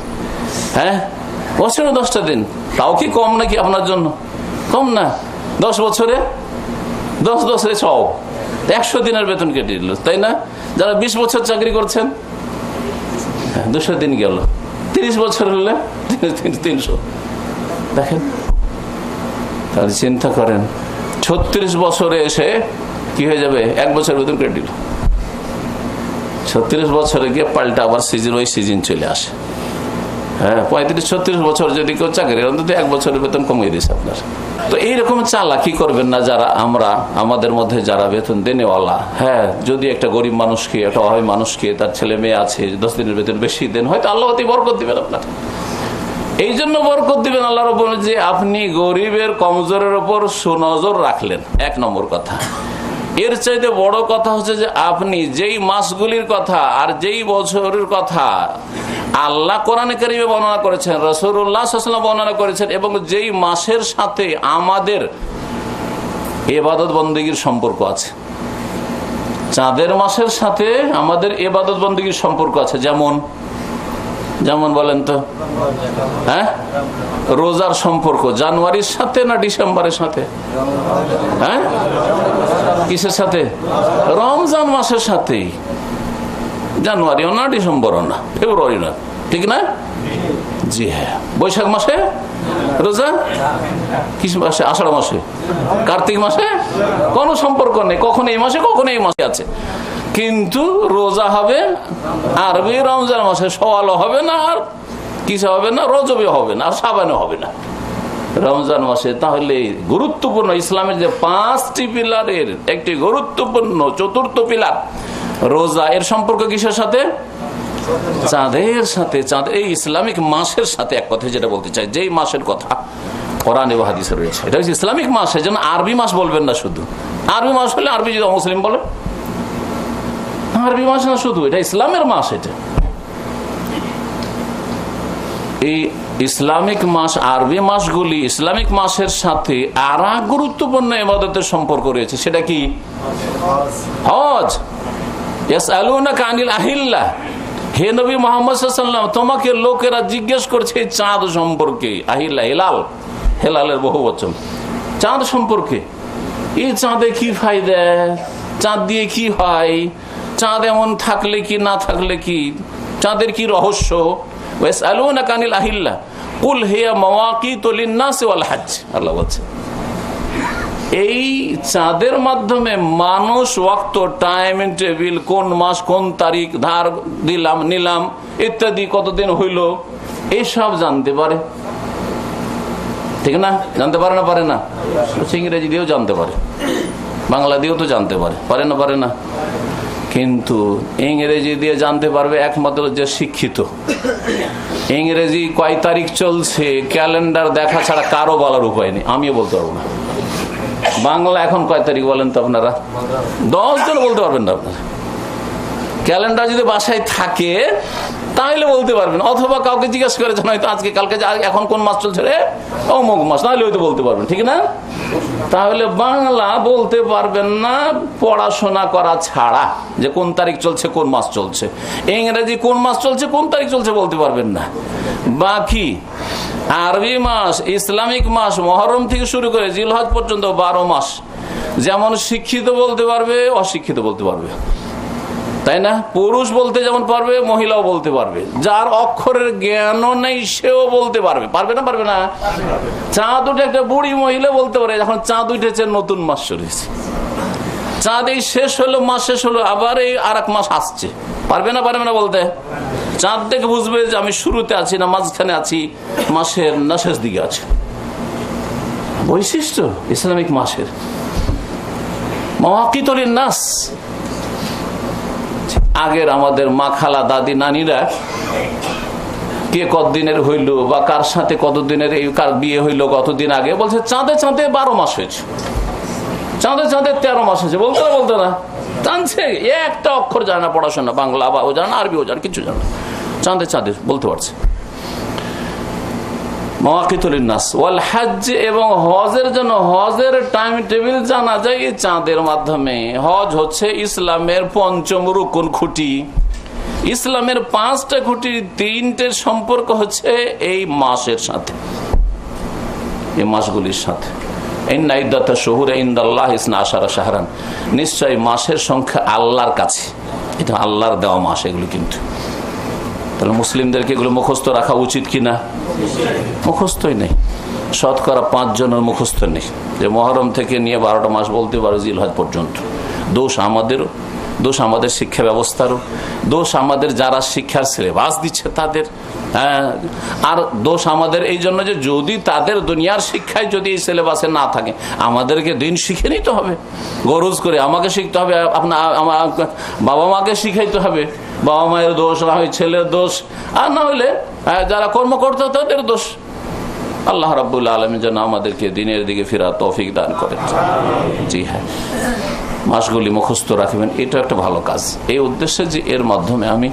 বছরে 10টা দিন, তাও কি কম নাকি আপনার জন্য? কম না। 10 বছরে 10 100 দিনের বেতন কেটে দিল, তাই না? যারা 20 বছর চাকরি করছেন, 200 দিন গেল। 30 বছর হলে 300। দেখেন, তাহলে চিন্তা করেন, 36 বছরে এসে কি হয়ে যাবে? 1 বছর বেতন কেটে দিল। 36 বছরে গিয়ে পাল্টা আবার ওই সিজন চলে আসে। 35-36 বছর যদি কেউ চাকরি, অন্তত 1 বছরের বেতন কমিয়ে দিয়েছে আপনার। তো এইরকম চালাকি করবেন না যারা, আমাদের মধ্যে যারা বেতন দেনেওয়ালা। যদি একটা গরিব মানুষকে, একটা অভাবী মানুষকে, তার ছেলে মেয়ে আছে, 10 দিনের বেতন বেশি দেন, হয়তো আল্লাহ বরকত দিবেন আপনার। এই জন্য বরকত দিবেন আল্লাহর উপর যে আপনি গরিবের, কমজোরের উপর সুনজর রাখলেন, 1 নম্বর কথা। এর চাইতে বড় কথা হচ্ছে যে আপনি যেই মাসগুলির কথা আর যেই বছরের কথা আল্লাহ কোরআনে কারিমে বর্ণনা করেছেন, রাসূলুল্লাহ সাল্লাল্লাহু আলাইহি ওয়াসাল্লাম বর্ণনা করেছেন, এবং যেই মাসের সাথে আমাদের ইবাদত বন্দেগীর সম্পর্ক আছে, চাঁদের মাসের সাথে আমাদের ইবাদত বন্দেগীর সম্পর্ক আছে। যেমন যেমন বলেন তো, হ্যাঁ, রোজার সম্পর্ক জানুয়ারির সাথে না ডিসেম্বরের সাথে? হ্যাঁ, কিসের সাথে? রমজান মাসের সাথেই। জানুয়ারিও না, ডিসেম্বরও না, ফেব্রুয়ারি না, ঠিক না? জি হ্যাঁ। বৈশাখ মাসে রোজা, কি মাসে? আষাঢ় মাসে, কার্তিক মাসে কোনো সম্পর্ক নেই, কখন এই মাসে কখন এই মাসে আছে। কিন্তু রোজা হবে আরবি রমজান মাসে, সওয়ালও হবে না, আর কিসে হবে না, রজবে হবে না, আর শাবানে হবে না, রমজান মাসে। তাহলে গুরুত্বপূর্ণ ইসলামের যে 5টি পিলারের একটি গুরুত্বপূর্ণ চতুর্থ পিলার রোজা, এর সম্পর্ক কিসের সাথে? চাঁদের সাথে। চাঁদ এই ইসলামিক মাসের সাথে। এক কথা যেটা বলতে চাই, যেই মাসের কথা কোরআনে ও হাদিসে রয়েছে, এটা হচ্ছে ইসলামিক মাস। সেজন্য আরবি মাস বলবেন না শুধু। আরবি মাস হলে আরবি যদি মুসলিম বলে, আরবি মাস না শুধু, এটা ইসলামের মাস। এটা এই ইসলামিক মাস, আরবি মাসগুলি ইসলামিক মাসের সাথে আর এক গুরুত্বপূর্ণ ইবাদতের সম্পর্ক রয়েছে। সেটা কি? হজ। ইয়াসআলুনাকা আনিল আহিল্লাহ, হে নবী মুহাম্মদ সাল্লাল্লাহু আলাইহি ওয়াসাল্লাম, তোমাকে লোকেরা জিজ্ঞেস করছে চাঁদ সম্পর্কে। আহিল্লাহ, হেলাল, হেলালের বহুবচন, চাঁদ সম্পর্কে। এই চাঁদে কি ফায়দা, চাঁদ দিয়ে কি হয়, চাঁদ এমন থাকলে কি না থাকলে কি, চাঁদের কি রহস্য। ইয়াসআলুনাকা আনিল আহিল্লাহ কুল হিয়া মাওয়াকিতু লিন-নাসি ওয়াল হজ। আল্লাহ বলছে এই চাঁদের মাধ্যমে মানুষ ওয়াক্ত, টাইম টেবিল, কোন মাস কোন তারিখ, ধার দিলাম নিলাম ইত্যাদি, কতদিন হইল, এইসব জানতে পারে। ঠিক না? জানতে পারে না? পারে না? ইংরেজি দিয়েও জানতে পারে, বাংলা দিয়েও তো জানতে পারে, পারে না? পারে না? কিন্তু ইংরেজি দিয়ে জানতে পারবে একমাত্র যে শিক্ষিত। ইংরেজি কয় তারিখ চলছে ক্যালেন্ডার দেখা ছাড়া কারো বলার উপায় নেই, আমিও বলতে পারবো না। বাংলা এখন কয় তারিখ বলেন তো আপনারা? 10 জন বলতে পারবেন না আপনারা। ক্যালেন্ডার যদি বাসায় থাকে তাহলে বলতে পারবেন, অথবা কাউকে জিজ্ঞাসা করেছেন হয়তো আজকে কালকে এখন কোন মাস চলছে রে, অমুক মাস, তাহলে হয়তো বলতে পারবেন, ঠিক না? তাহলে বাংলা বলতে পারবেন না পড়াশোনা করা ছাড়া, যে কোন তারিখ চলছে কোন মাস চলছে। ইংরেজি কোন মাস চলছে কোন তারিখ চলছে বলতে পারবেন না। বাকি আরবি মাস, ইসলামিক মাস, মহরম থেকে শুরু করে জিলহজ পর্যন্ত 12 মাস, যেমন শিক্ষিত বলতে পারবে, অশিক্ষিত বলতে পারবে, তাই না? পুরুষ বলতে যেমন পারবে, মহিলাও বলতে পারবে। যার অক্ষরের জ্ঞানও নেই সেও বলতে পারবে। পারবে না? পারবে না? চাঁদ উঠে একটা বুড়ি মহিলা বলতে পারে, এখন চাঁদ উঠেছে, নতুন মাস শুরু হয়েছে, চাঁদ এই শেষ হলো, মাস শেষ হলো, আবার এই আর এক মাস আসছে। পারবে না? পারবে না বলতে? চাঁদ দেখে বুঝবে যে আমি শুরুতে আছি না মাঝখানে আছি, মাসের না শেষ দিকে আছে। বৈশিষ্ট্য ইসলামিক মাসের মাওয়াকিতুল লিন-নাস। আগের আমাদের মা, খালা, দাদি, নানিরা কে কতদিনের হইল বা কার সাথে কতদিনের, এই কার বিয়ে হইল কতদিন আগে, বলছে চাঁদে চাঁদে 12 মাস হয়েছে, চাঁদে চাঁদে 13 মাস হয়েছে। বলতে না? বলতে না? জানছে, একটা অক্ষর জানে না, পড়াশোনা বাংলা বা ও জানে, আরবিও জানে, কিছু জানে, চাঁদে চাঁদে বলতে পারছে। মাওয়াকিতুল লিন-নাস ওয়াল হজ, এবং হজের জন্য হজের টাইম টেবিল জানা যায় এই চাঁদের মাধ্যমে। হজ হচ্ছে ইসলামের 5ম রুকুন, খুঁটি। ইসলামের 5টা খুঁটির 3টের সম্পর্ক হচ্ছে এই মাসের সাথে, এই মাসগুলির সাথে। ইন্না ইদ্দাতাশ শুহুরি ইনদাল্লাহি 12 শাহরান, নিশ্চয় মাসের সংখ্যা আল্লাহর কাছে, এটা আল্লাহর দেওয়া মাস এগুলো। কিন্তু তাহলে মুসলিমদেরকে এগুলো মুখস্থ রাখা উচিত কিনা? মুখস্থই নেই, শতকরা 5 জনের মুখস্থ নেই, যে মহরম থেকে নিয়ে 12টা মাস বলতে পারো জিলহজ পর্যন্ত। দোষ আমাদেরও, দোষ আমাদের শিক্ষা ব্যবস্থারও, দোষ আমাদের যারা শিক্ষার সিলেবাস দিচ্ছে তাদের, আর দোষ আমাদের এই জন্য যে যদি তাদের দুনিয়ার শিক্ষায় যদি এই সিলেবাসে না থাকে, আমাদেরকে দিন শিখে নিতে হবে, গরজ করে আমাকে শিখতে হবে, আপনার বাবা মাকে শিখাইতে হবে। বাবা মায়ের দোষ, না হয় ছেলের দোষ, আর না হলে যারা কর্মকর্তা তাদের দোষ। আল্লাহ রাব্বুল আলামিন যেন আমাদেরকে দিনের দিকে ফেরার তৌফিক দান করেন। জি হ্যাঁ, মাসগুলি মুখস্থ রাখবেন, এটা একটা ভালো কাজ। এই উদ্দেশ্যে যে এর মাধ্যমে আমি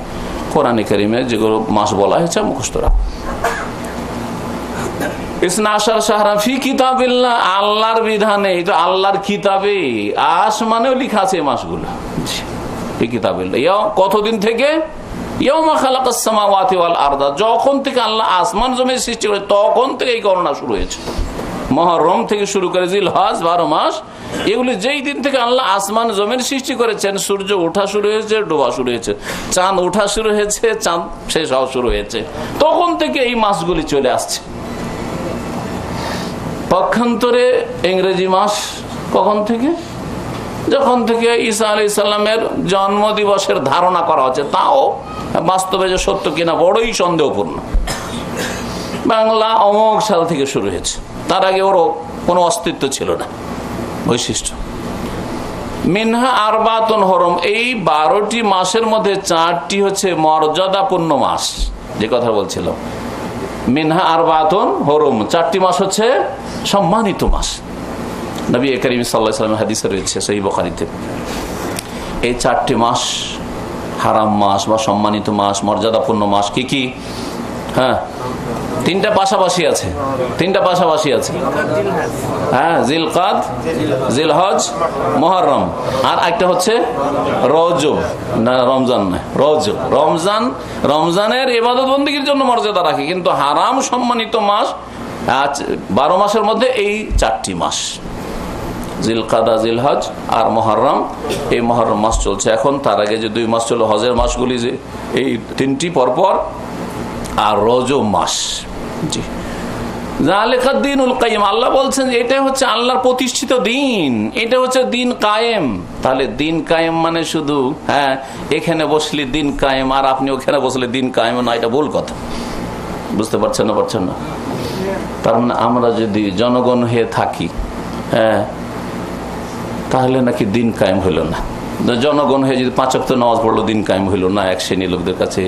কোরআনে কারিমে যেগুলো মাস বলা হয়েছে মুখস্থ রাখ। ইসনা আশার শাহরান ফি কিতাবিল্লাহ, আল্লাহর বিধানে, এটা আল্লাহর কিতাবে, আসমানেও লেখা আছে মাসগুলো। ফি কিতাবিল্লাহ, কতদিন থেকে? ইয়াউমা খালাকাস সামাওয়াতি ওয়াল আরদা, যখন থেকে আল্লাহ আসমান জমিন সৃষ্টি করে তখন থেকে এই গণনা শুরু হয়েছে। মুহররম থেকে শুরু করে জিলহজ 12 মাস, এগুলি যেই দিন থেকে আল্লাহ আসমান জমিন সৃষ্টি করেছেন, সূর্য ওঠা শুরু হয়েছে, ডোবা শুরু হয়েছে, চাঁদ ওঠা শুরু হয়েছে, চাঁদ শেষ হওয়া শুরু হয়েছে, তখন থেকে এই মাসগুলি চলে আসছে। পক্ষান্তরে ইংরেজি মাস কখন থেকে? যখন থেকে ঈসা আলাইহিস সালামের জন্ম দিবসের ধারণা করা হচ্ছে, তাও বাস্তবে যে সত্য কিনা বড়ই সন্দেহপূর্ণ। বাংলা অমোঘ সাল থেকে শুরু হয়েছে, তার আগে ওরও কোনো অস্তিত্ব ছিল না, বৈশিষ্ট্য। মিনহা আরবাতুন হরম, এই 12টি মাসের মধ্যে 4টি হচ্ছে মর্যাদাপূর্ণ মাস, যে কথা বলছিলাম। মিনহা আরবাতুন হরম, 4টি মাস হচ্ছে সম্মানিত মাস। নবী করিম সাল্লাল্লাহু আলাইহি ওয়াসাল্লামের হাদিসে রয়েছে সহিহ বুখারীতে, এই 4টি মাস হারাম মাস বা সম্মানিত মাস, মর্যাদাপূর্ণ মাস কি কি? হ্যাঁ, 3টা পাশাপাশি আছে, 3টা পাশাপাশি আছে। হ্যাঁ, জিলকাদ, জিলহজ, মুহররম, আর একটা হচ্ছে রজব, না রমজান নয়, রজব। রমজানের ইবাদত বন্দেগীর জন্য মর্যাদা রাখে, কিন্তু হারাম সম্মানিত মাস 12 মাসের মধ্যে এই 4টি মাস, জিলকাদা, জিলহজ আর মুহররম। এই মুহররম মাস চলছে এখন, তার আগে যে 2 মাস চলো হজের মাসগুলি, যে এই 3টি পরপর, আর রজব মাস। জি, যালিকা দ্বীনুল কাইয়্যিম, আল্লাহ বলছেন এটাই হচ্ছে আল্লাহর প্রতিষ্ঠিত দিন, এটা হচ্ছে দিন কায়েম। তাহলে দিন কায়েম মানে শুধু হ্যাঁ এখানে বসলে দিন কায়েম আর আপনি ওখানে বসলে দিন কায়েম না, এটা ভুল কথা। বুঝতে পারছেন না? তার মানে আমরা যদি জনগণ হয়ে থাকি, হ্যাঁ, তাহলে নাকি দিন কায়েম হইল না। জনগণ হয়ে যদি 5 ওয়াক্ত নামাজ পড়লো, দিন কায়েম হইল না। এক শ্রেণী লোকদের কাছে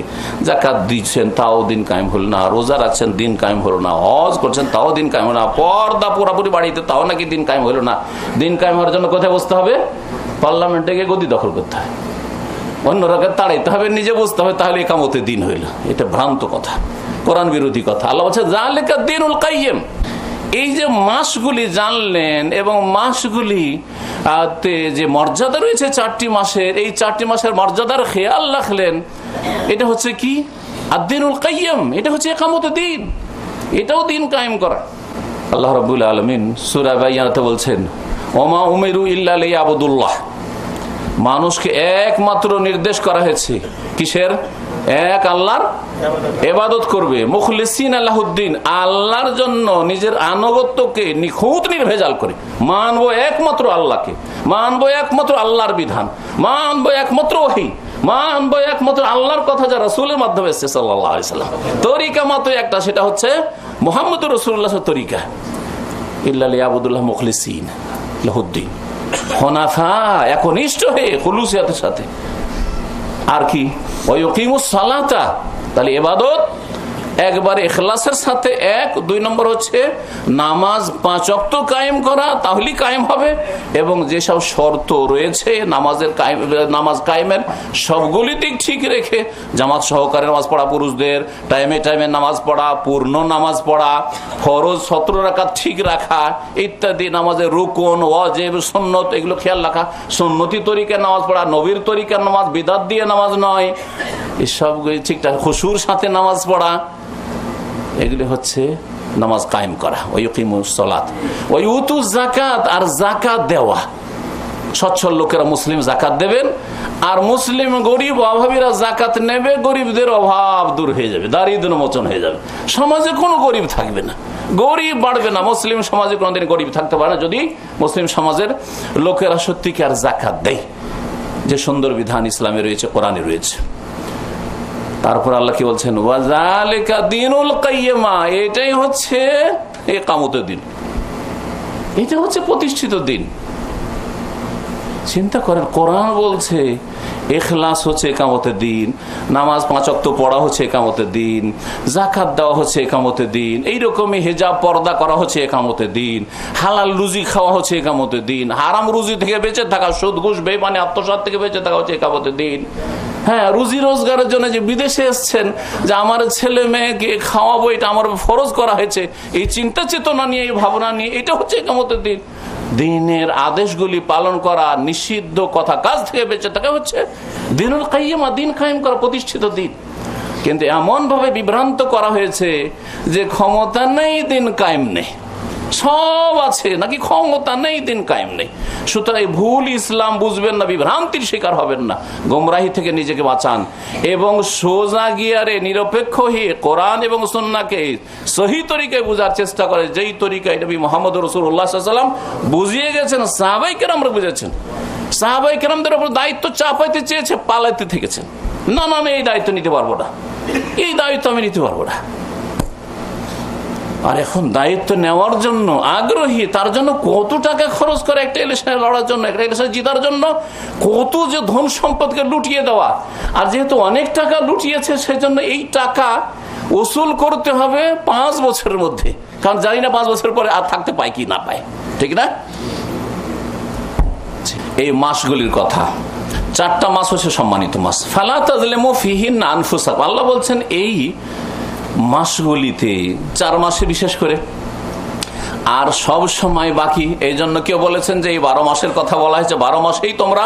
যাকাত দিচ্ছেন, তাও দিন কায়েম হইল না। রোজা রাখছেন, দিন কায়েম হইল না। হজ করছেন, তাও দিন কায়েম হইল না। পর্দা পুরাপুরি বাড়িতে, তাও নাকি দিন কায়েম হইল না। দিন কায়েম হওয়ার জন্য কোথায় বসতে হবে? পার্লামেন্টে গিয়ে গদি দখল করতে হবে, অন্যরাকে তাড়াইতে হবে, নিজে বসতে হবে, তাহলে একামতে দিন হইল। এটা ভ্রান্ত কথা, কোরআন বিরোধী কথা। আল্লাহ বলছে যালিকা দ্বীনুল কাইয়্যিম। এই যে মাসগুলি জানলেন এবং মাসগুলি যে মর্যাদা রয়েছে 4টি মাসের, এই 4টি মাসের মর্যাদার খেয়াল রাখলেন, এটা হচ্ছে কি? আদ-দ্বীনুল কাইয়্যিম, এটা হচ্ছে ইকামতে দিন, এটাও দিন কায়েম করা। আল্লাহ রাব্বুল আলামিন সূরা বাইয়ানাতে বলছেন, ওমা উমিরু ইল্লা লিয়াবুদুল্লাহ, মানুষকে একমাত্র নির্দেশ করা হয়েছে কিসের? এক আল্লাহর ইবাদত করবে, মুখলিসিন লাহুদ্দিন, আল্লাহর জন্য নিজের আনুগত্যকে নিখুঁত নির্ভেজাল করে মানবো একমাত্র আল্লাহকে, মানবো একমাত্র আল্লাহর বিধান, মানবো একমাত্র ওহী, মানবো একমাত্র আল্লাহর কথা যা রাসূলের মাধ্যমে এসেছে সাল্লাল্লাহু আলাইহি সাল্লাম। তরিকা মাত্র একটা, সেটা হচ্ছে মুহাম্মদুর রাসূলুল্লাহর তরিকা। ইল্লা লিয়াবুদুল্লাহ মুখলিসিন লাহুদ্দিন, হুনাফা, একনিষ্ঠ হয়ে খুলুসিয়াতের সাথে। আর কি? ওয়ায়ুকিমুস সালাতা, তাহলে ইবাদত একবারে ইখলাসের সাথে 1, 2 নম্বর হচ্ছে নামাজ 5 ওয়াক্ত কায়েম করা, তাহলেই কায়েম হবে। এবং যেসব শর্ত রয়েছে নামাজ কায়েমের, সবগুলি দিক ঠিক রেখে জামাত সহকারে নামাজ পড়া, পুরুষদের টাইমে টাইমে নামাজ পড়া, পূর্ণ নামাজ পড়া, ফরজ 17 রাকাত ঠিক রাখা ইত্যাদি, নামাজের রুকন, ওয়াজিব, সুন্নত এগুলো খেয়াল রাখা, সুন্নতি তরিকার নামাজ পড়া, নবীর তরিকার নামাজ, বিদআত দিয়ে নামাজ নয়, এসবগুলি ঠিকঠাক খুশুর সাথে নামাজ পড়া, এগুলি হচ্ছে নামাজ কায়েম করা। ওয়ায়ুকিমুস সালাত ওয়ায়ুতুজ যাকাত, আর যাকাত দেওয়া। সচ্ছল লোকেরা মুসলিম যাকাত দেবেন, আর মুসলিম গরিব অভাবীরা যাকাত নেবে, গরিবদের অভাব দূর হয়ে যাবে, দারিদ্র্য মোচন হয়ে যাবে, সমাজে কোনো গরিব থাকবে না, গরিব বাড়বে না। মুসলিম সমাজে কোনোদিন গরিব থাকতে পারে না যদি মুসলিম সমাজের লোকেরা সত্যিকার যাকাত দেয়। যে সুন্দর বিধান ইসলামে রয়েছে, কোরআনে রয়েছে। তারপর আল্লাহ কি বলছেন? ওয়াযালিকা দ্বীনুল কাইয়্যিম, এটাই হচ্ছে ইকামতের দিন, এটা হচ্ছে প্রতিষ্ঠিত দিন। চিন্তা করেন, কোরআন বলছে ইখলাস হচ্ছে ইকামতের দিন, নামাজ 5 ওয়াক্ত পড়া হচ্ছে ইকামতের দিন, যাকাত দেওয়া হচ্ছে ইকামতের দিন, এইরকমই হিজাব পর্দা করা হচ্ছে ইকামতের দিন, হালাল রুজি খাওয়া হচ্ছে ইকামতের দিন, হারাম রুজি থেকে বেঁচে থাকা, সুদ ঘুষ বেঈমানি আত্মসাৎ থেকে বেঁচে থাকা হচ্ছে ইকামতের দিন। হ্যাঁ, রুজি রোজগারের জন্য যে বিদেশে এসছেন, যে আমার ছেলে মেয়েকে খাওয়াবো, এটা আমার ফরজ করা হয়েছে, এই চিন্তা চেতনা নিয়ে, এই ভাবনা নিয়ে, এটা হচ্ছে ইকামতের দিন। দিনের আদেশগুলি পালন করা, নিষিদ্ধ কথা কাজ থেকে বেঁচে থাকা হচ্ছে দিনুল কাইয়্যিমা, দিন কায়েম করা, প্রতিষ্ঠিত দিন। কিন্তু এমন ভাবে বিভ্রান্ত করা হয়েছে যে ক্ষমতা নেই, দিন কায়েম নেই, সব আছে নাকি ক্ষমতা নেই, দিন কায়েম নেই। সুতরাং ভুল ইসলাম বুঝবেন না, বিভ্রান্তির শিকার হবেন না, গোমরাহি থেকে নিজেকে বাঁচান এবং সোজা গিয়ারে নিরপেক্ষ হয়ে কোরআন এবং সুন্নাহকে সহি তরিকায় বুঝার চেষ্টা করে, যেই তরিকায় নবী মুহাম্মদ রাসূলুল্লাহ সাল্লাল্লাহু আলাইহি ওয়াসাল্লাম বুঝিয়ে গেছেন, সাহাবায়ে কেরামরা বুঝেছেন। সাহাবায়ে কেরামদের উপর দায়িত্ব চাপাইতে চেয়েছে, পালাইতে থেকেছেন, না না আমি এই দায়িত্ব নিতে পারবো না, এই দায়িত্ব আমি নিতে পারবো না। আর এখন দায়িত্ব নেওয়ার জন্য আগ্রহী, তার জন্য কত টাকা খরচ করে একটা ইলেকশনে লড়ার জন্য, একটা ইলেকশনে জিতার জন্য, কত যে ধন সম্পদকে লুটিয়ে দেওয়া। আর যেহেতু অনেক টাকা লুটিয়েছে, সেজন্য এই টাকা উসুল করতে হবে 5 বছরের মধ্যে, কারণ জানি না 5 বছর পরে আর থাকতে পায় কি না পায়, ঠিক না? এই মাসগুলির কথা, 4টা মাস হচ্ছে সম্মানিত মাস। ফালা তাজলিমু ফিহিন্না আনফুসাকুম, আল্লাহ বলছেন এই মাসগুলিতে, 4 মাসে বিশেষ করে, আর সব সময় বাকি। এই জন্য কেউ বলেছেন যে এই 12 মাসের কথা বলা হয়েছে, 12 মাসেই তোমরা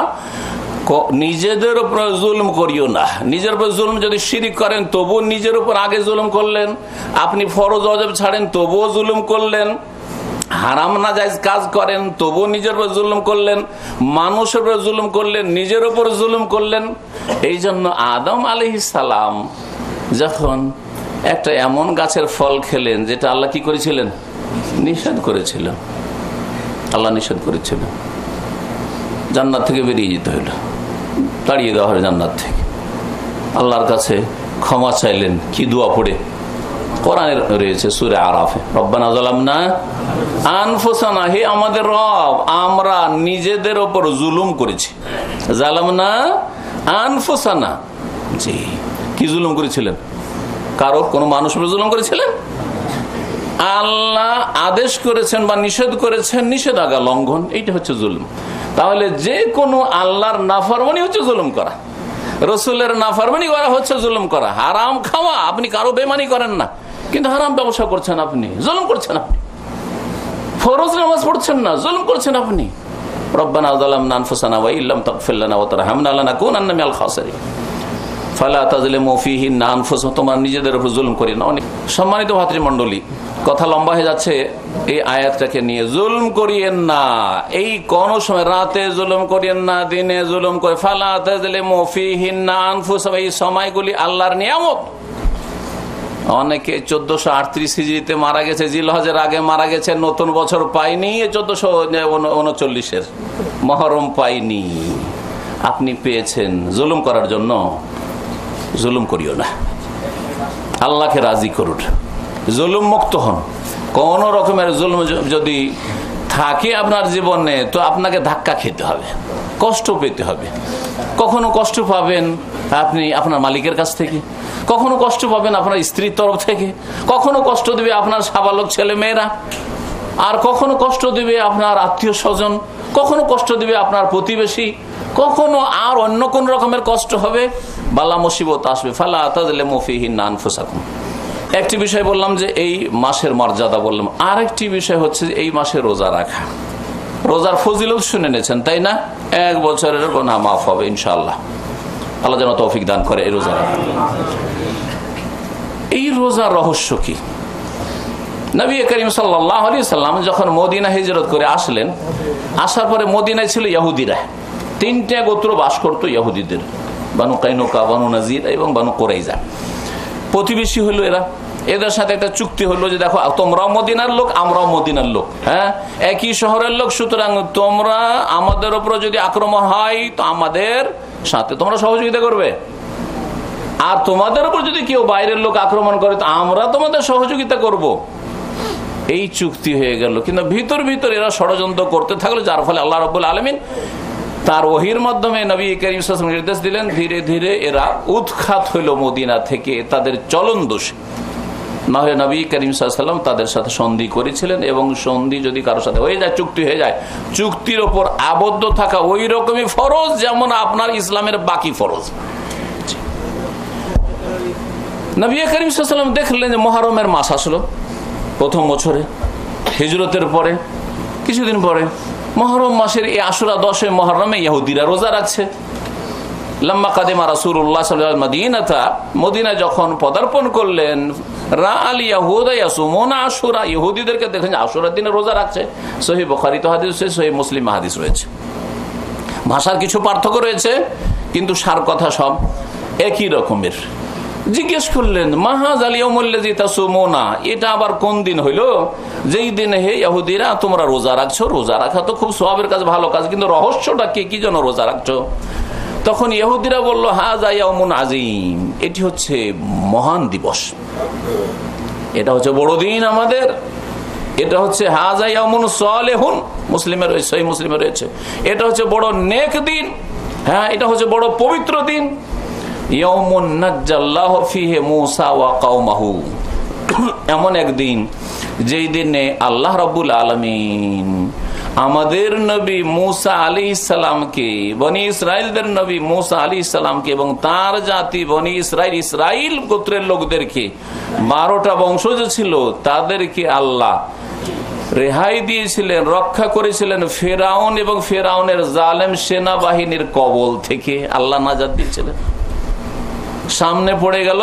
নিজেদের উপর জুলুম করিও না। নিজের উপর জুলুম যদি শিরিক করেন তবু নিজের উপর আগে জুলুম করলেন, আপনি ফরজ ওয়াজিব ছাড়েন তবুও জুলুম করলেন, হারাম নাজায়েজ কাজ করেন তবু নিজের উপর জুলুম করলেন, মানুষের উপর জুলুম করলেন, নিজের উপর জুলুম করলেন। এই জন্য আদম আলাইহিস সালাম যখন একটা এমন গাছের ফল খেলেন যেটা আল্লাহ কি করেছিলেন? নিষেধ করেছিলেন। আল্লাহ নিষেধ করেছিলেন, জান্নাত থেকে বেরিয়ে যেতে হলো, তাড়িয়ে দেওয়া হয় জান্নাত থেকে। আল্লাহর কাছে ক্ষমা চাইলেন, কি দোয়া পড়ে? কোরআনে রয়েছে সূরা আরাফে, রব্বানা যালামনা আনফুসানা, হে আমাদের রব আমরা নিজেদের উপর জুলুম করেছি। যালামনা আনফুসানা, জি, কি জুলুম করেছিলেন? কারো কোনো মানুষের উপর জুলুম করেছিলেন? আল্লাহ আদেশ করেছেন বা নিষেধ করেছেন, নিষেধাজ্ঞা লঙ্ঘন, এইটা হচ্ছে জুলুম। তাহলে যে কোনো আল্লাহর নাফরমানি হচ্ছে জুলুম করা, রসুলের নাফরমানি করা হচ্ছে জুলুম করা। হারাম খাওয়া, আপনি কারো বেমানি করেন না, কিন্তু হারাম ব্যবসা করছেন, আপনি জুলুম করছেন। আপনি ফরজ নামাজ পড়ছেন না, জুলুম করছেন আপনি। রব্বানা যালামনা আনফুসানা ওয়া ইল্লাম তাগফির লানা ওয়া তারহামনা লানাকুনান্না মিনাল খাসিরিন। ফালা তাজলিমু ফিহিন্না আনফুসাকুম, তোমরা নিজেদের উপর জুলুম করি না। অনেক সম্মানিত ভাতৃমণ্ডলী, কথা লম্বা হয়ে যাচ্ছে এই আয়াতটাকে নিয়ে। জুলুম করিয়েন না, এই কোন সময় রাতে জুলুম করিয়েন না, দিনে জুলুম করে। ফালা তাজলিমু ফিহিন্না আনফুসাকুম, এই সময়গুলি আল্লাহর নিয়ামত। অনেকে 1438 হিজরিতে মারা গেছে, জিলহজের আগে মারা গেছে, নতুন বছর পাইনি, 1439 মহরম পাইনি। আপনি পেয়েছেন জুলুম করার জন্য। জুলুম করিও না, আল্লাহকে রাজি করুন, জুলুম মুক্ত হন। কোন রকমের জুলুম যদি থাকে আপনার জীবনে, তো আপনাকে ধাক্কা খেতে হবে, কষ্ট পেতে হবে। কখনো কষ্ট পাবেন আপনি আপনার মালিকের কাছ থেকে, কখনো কষ্ট পাবেন আপনার স্ত্রীর তরফ থেকে, কখনো কষ্ট দিবে আপনার সাবালক ছেলে মেয়েরা, আর কখনো কষ্ট দিবে আপনার আত্মীয় স্বজন, কখনো কষ্ট দিবে আপনার প্রতিবেশী, কখনো আর অন্য কোন রকমের কষ্ট হবে, বালা মুসিবত আসবে। ফালা তাজলিমু ফিহিন্না আনফুসাকুম। একটি বিষয় বললাম যে এই মাসের মর্যাদা বললাম, আরেকটি বিষয় হচ্ছে এই মাসে রোজা রাখা। রোজার ফজিলত শুনে নিয়েছেন, তাই না? 1 বছরের গুনাহ মাফ হবে ইনশাআল্লাহ। আল্লাহ যেন তৌফিক দান করে এই রোজা রাখা। এই রোজার রহস্য কি? নবী করিম সাল্লাল্লাহু আলাইহি সাল্লাম যখন মদিনা হিজরত করে আসলেন, আসার পরে মদিনায় ছিল ইহুদিরা। 3টে গোত্র বাস করতো ইহুদিদের, বানু কাইনুকা, বানু নাজির এবং বানু কুরাইজা। প্রতিবেশী হলো এরা। এদের সাথে একটা চুক্তি হলো যে দেখো তোমরাও মদিনার লোক, আমরাও মদিনার লোক, হ্যাঁ একই শহরের লোক, সুতরাং তোমরা আমাদের উপর যদি আক্রমণ হয় তো আমাদের সাথে তোমরা সহযোগিতা করবে, আর তোমাদের উপর যদি কেউ বাইরের লোক আক্রমণ করে তো আমরা তোমাদের সহযোগিতা করব। এই চুক্তি হয়ে গেল, কিন্তু ভিতর ভিতর এরা ষড়যন্ত্র করতে থাকলো, যার ফলে আল্লাহ রাব্বুল আলামিন তার ওহির মাধ্যমে নবী করিম সাল্লাল্লাহু আলাইহি ওয়াসাল্লাম নির্দেশ দিলেন, ধীরে ধীরে এরা উৎখাত হইল মদিনা থেকে তাদের চলন দোষে। নাহলে নবী করিম সাল্লাল্লাহু আলাইহি ওয়াসাল্লাম তাদের সাথে সন্ধি করেছিলেন, এবং সন্ধি যদি কারোর সাথে হয়ে যায়, চুক্তি হয়ে যায়, চুক্তির ওপর আবদ্ধ থাকা ওই রকমই ফরজ যেমন আপনার ইসলামের বাকি ফরজ। নবী করিম সাল্লাল্লাহু আলাইহি ওয়াসাল্লাম দেখলেন যে মুহররমের মাস আসলো প্রথম বছরে হিজরতের পরে কিছুদিন পরে, মুহররম মাসের এই আশুরা 10 মুহররমে ইহুদিরা রোজা রাখছে। লাম্মা কাদিমা রাসূলুল্লাহ সাল্লাল্লাহু আলাইহি মদিনাতা, মদিনা যখন পদার্পণ করলেন, রাআল ইয়াহুদা ইয়াসুমুনা আশুরা, ইহুদিদেরকে দেখেন আশুরার দিনে রোজা রাখছে। সহিহ বুখারী তো হাদিস রয়েছে, সহিহ মুসলিম হাদিস রয়েছে। ভাষার কিছু পার্থক্য রয়েছে, কিন্তু সার কথা সব একই রকমের। জিজ্ঞেস করলেন, মাহাজ আল ইয়াউমুল্লাযী তাসুমুনা, এটা আবার কোন দিন হইল যেই দিনে হে ইহুদিরা তোমরা রোজা রাখছো? রোজা রাখা তো খুব সওয়াবের কাজ, ভালো কাজ, কিন্তু রহস্যটা কি জন্য রোজা রাখছো? তখন ইহুদিরা বলল, হাযা ইয়াউমুন আযীম, এটি হচ্ছে মহান দিবস, এটা হচ্ছে বড় দিন আমাদের, এটা হচ্ছে হাযা ইয়াউমুন সালিহুন, মুসলিমের রয়েছে, সহিহ মুসলিমে রয়েছে, এটা হচ্ছে বড় নেক দিন, হ্যাঁ এটা হচ্ছে বড় পবিত্র দিন। ইয়াউমুন নাজ্জাল্লাহু ফীহি মূসা ওয়া কওমাহু, এমন একদিন যেই দিনে আল্লাহ রাব্বুল আলামিন আমাদের নবী মূসা আলাইহিস সালামকে, বনি ইসরাইলদের নবী মূসা আলাইহিস সালামকে এবং তার জাতি বনি ইসরাইল গোত্রের লোকদেরকে, 12টা বংশ যে ছিল তাদেরকে আল্লাহ রেহাই দিয়েছিলেন, রক্ষা করেছিলেন ফেরাউন এবং ফেরাউনের জালেম সেনাবাহিনীর কবল থেকে আল্লাহ নাজাত দিয়েছিলেন। সামনে পড়ে গেল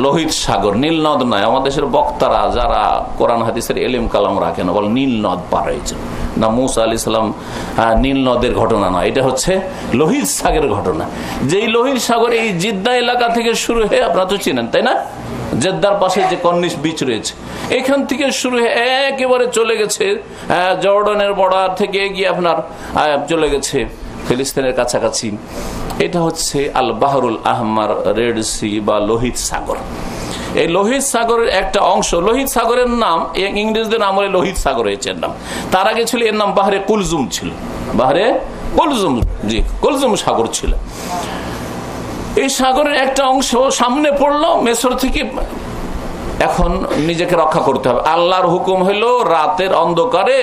লোহিত সাগর, নীল নদ নয়। আমাদের দেশের বক্তারা যারা কোরআন হাদিসের এলিম কালাম রাখেন বল নীল নদ পার হয়েছে, না মূসা আলাইহিস সালাম নীল নদের ঘটনা নয়, এটা হচ্ছে লোহিত সাগরের ঘটনা। যেই লোহিত সাগর এই জিদ্দা এলাকা থেকে শুরু হয়ে, আপনারা তো চিনেন তাই না, জেদ্দার পাশে যে কর্নিশ বিচ রয়েছে, এখান থেকে শুরু হয়ে একেবারে চলে গেছে জর্ডানের বর্ডার থেকে গিয়ে আপনার চলে গেছে ফিলিস্তিনের কাছাকাছি। এটা হচ্ছে আল বাহরুল আহমার, রেড সি বা লোহিত সাগর। এই লোহিত সাগরের একটা অংশ, লোহিত সাগরের নাম ইংরেজদের আমলে লোহিত সাগর হয়েছে এর নাম। তার আগে ছিল এর নাম বাহরে কুলজুম ছিল, বাহরে কুলজুম, জি কুলজুম সাগর ছিল। এই সাগরের একটা অংশ সামনে পড়লো মিশর থেকে, এখন নিজেকে রক্ষা করতে হবে। আল্লাহর হুকুম হলো রাতের অন্ধকারে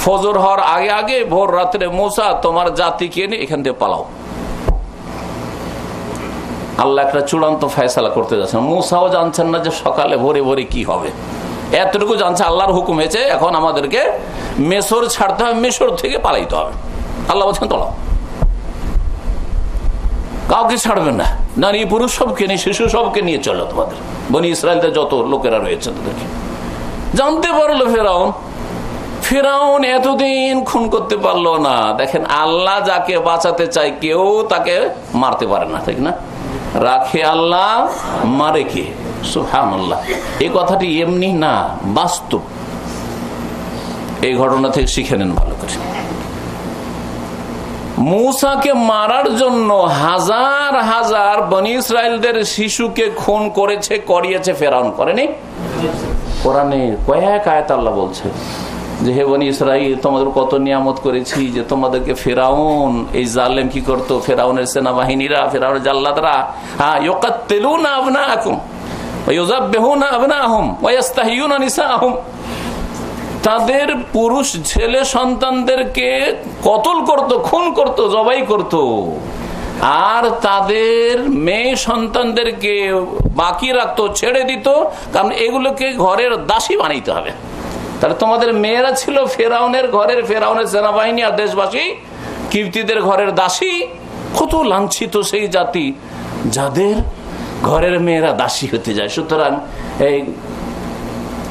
ফজর হওয়ার আগে আগে ভোর রাত্রে মূসা তোমার জাতিকে নিয়ে এখান থেকে পালাও। আল্লাহ একটা চূড়ান্ত ফয়সালা করতে যাচ্ছেন, মূসাও জানছেন না যে সকালে ভোরে ভোরে কি হবে, এতটুকু জানছে আল্লাহর হুকুম হয়েছে এখন আমাদেরকে মিশর ছাড়তে হবে, মিশর থেকে পালাইতে হবে। আল্লাহ বলছেন চলো, কাউকে ছাড়বেন না, নারী পুরুষ সবকে নিয়ে, শিশু সবকে নিয়ে চলো, তোমাদের বনি ইসরাইলদের যত লোকেরা রয়েছে তাদেরকে। জানতে পারলো ফেরাউন এতদিন খুন করতে পারলো না। দেখেন আল্লাহ যাকে বাঁচাতে চায় কেউ তাকে মারতে পারে না, ঠিক না? রাখে আল্লাহ, মারে কে? সুবহানাল্লাহ। এই কথাটি এমনি না, বাস্তব। এই ঘটনা থেকে শিখে নেন ভালো করে। মূসাকে মারার জন্য হাজার হাজার বনি ইসরাইলদের শিশুকে খুন করেছে, করিয়েছে ফেরাউন, করেনি? কোরআনে কয়েক আয়াত আল্লাহ বলছে যে হে বনি ইসরাইল, তোমাদের কত নিয়ামত করেছি যে তোমাদেরকে ফেরাউন এই জালেম কি করতো, ফেরাউনের সেনাবাহিনীরা, ফেরাউনের জাল্লাদরা, ইউকাত্তিলুনা আবনাআকুম ওয়া ইউযাব্বিহুনা আবনাআহুম ওয়া ইস্তাহয়ুনা নিসাআহুম, তাদের পুরুষ ছেলে সন্তানদেরকে কতল করত, খুন করত, জবাই করত, আর তাদের মেয়ে সন্তানদেরকে বাকি রাখতো, ছেড়ে দিত, কারণ এগুলোকে ঘরের দাসী বানাইতে হবে। তাহলে তোমাদের মেয়েরা ছিল ফেরাউনের ঘরের, ফেরাউনের সেনাবাহিনী আর দেশবাসী কিবতীদের ঘরের দাসী। কত লাঞ্ছিত সেই জাতি যাদের ঘরের মেয়েরা দাসী হতে যায়। সুতরাং এই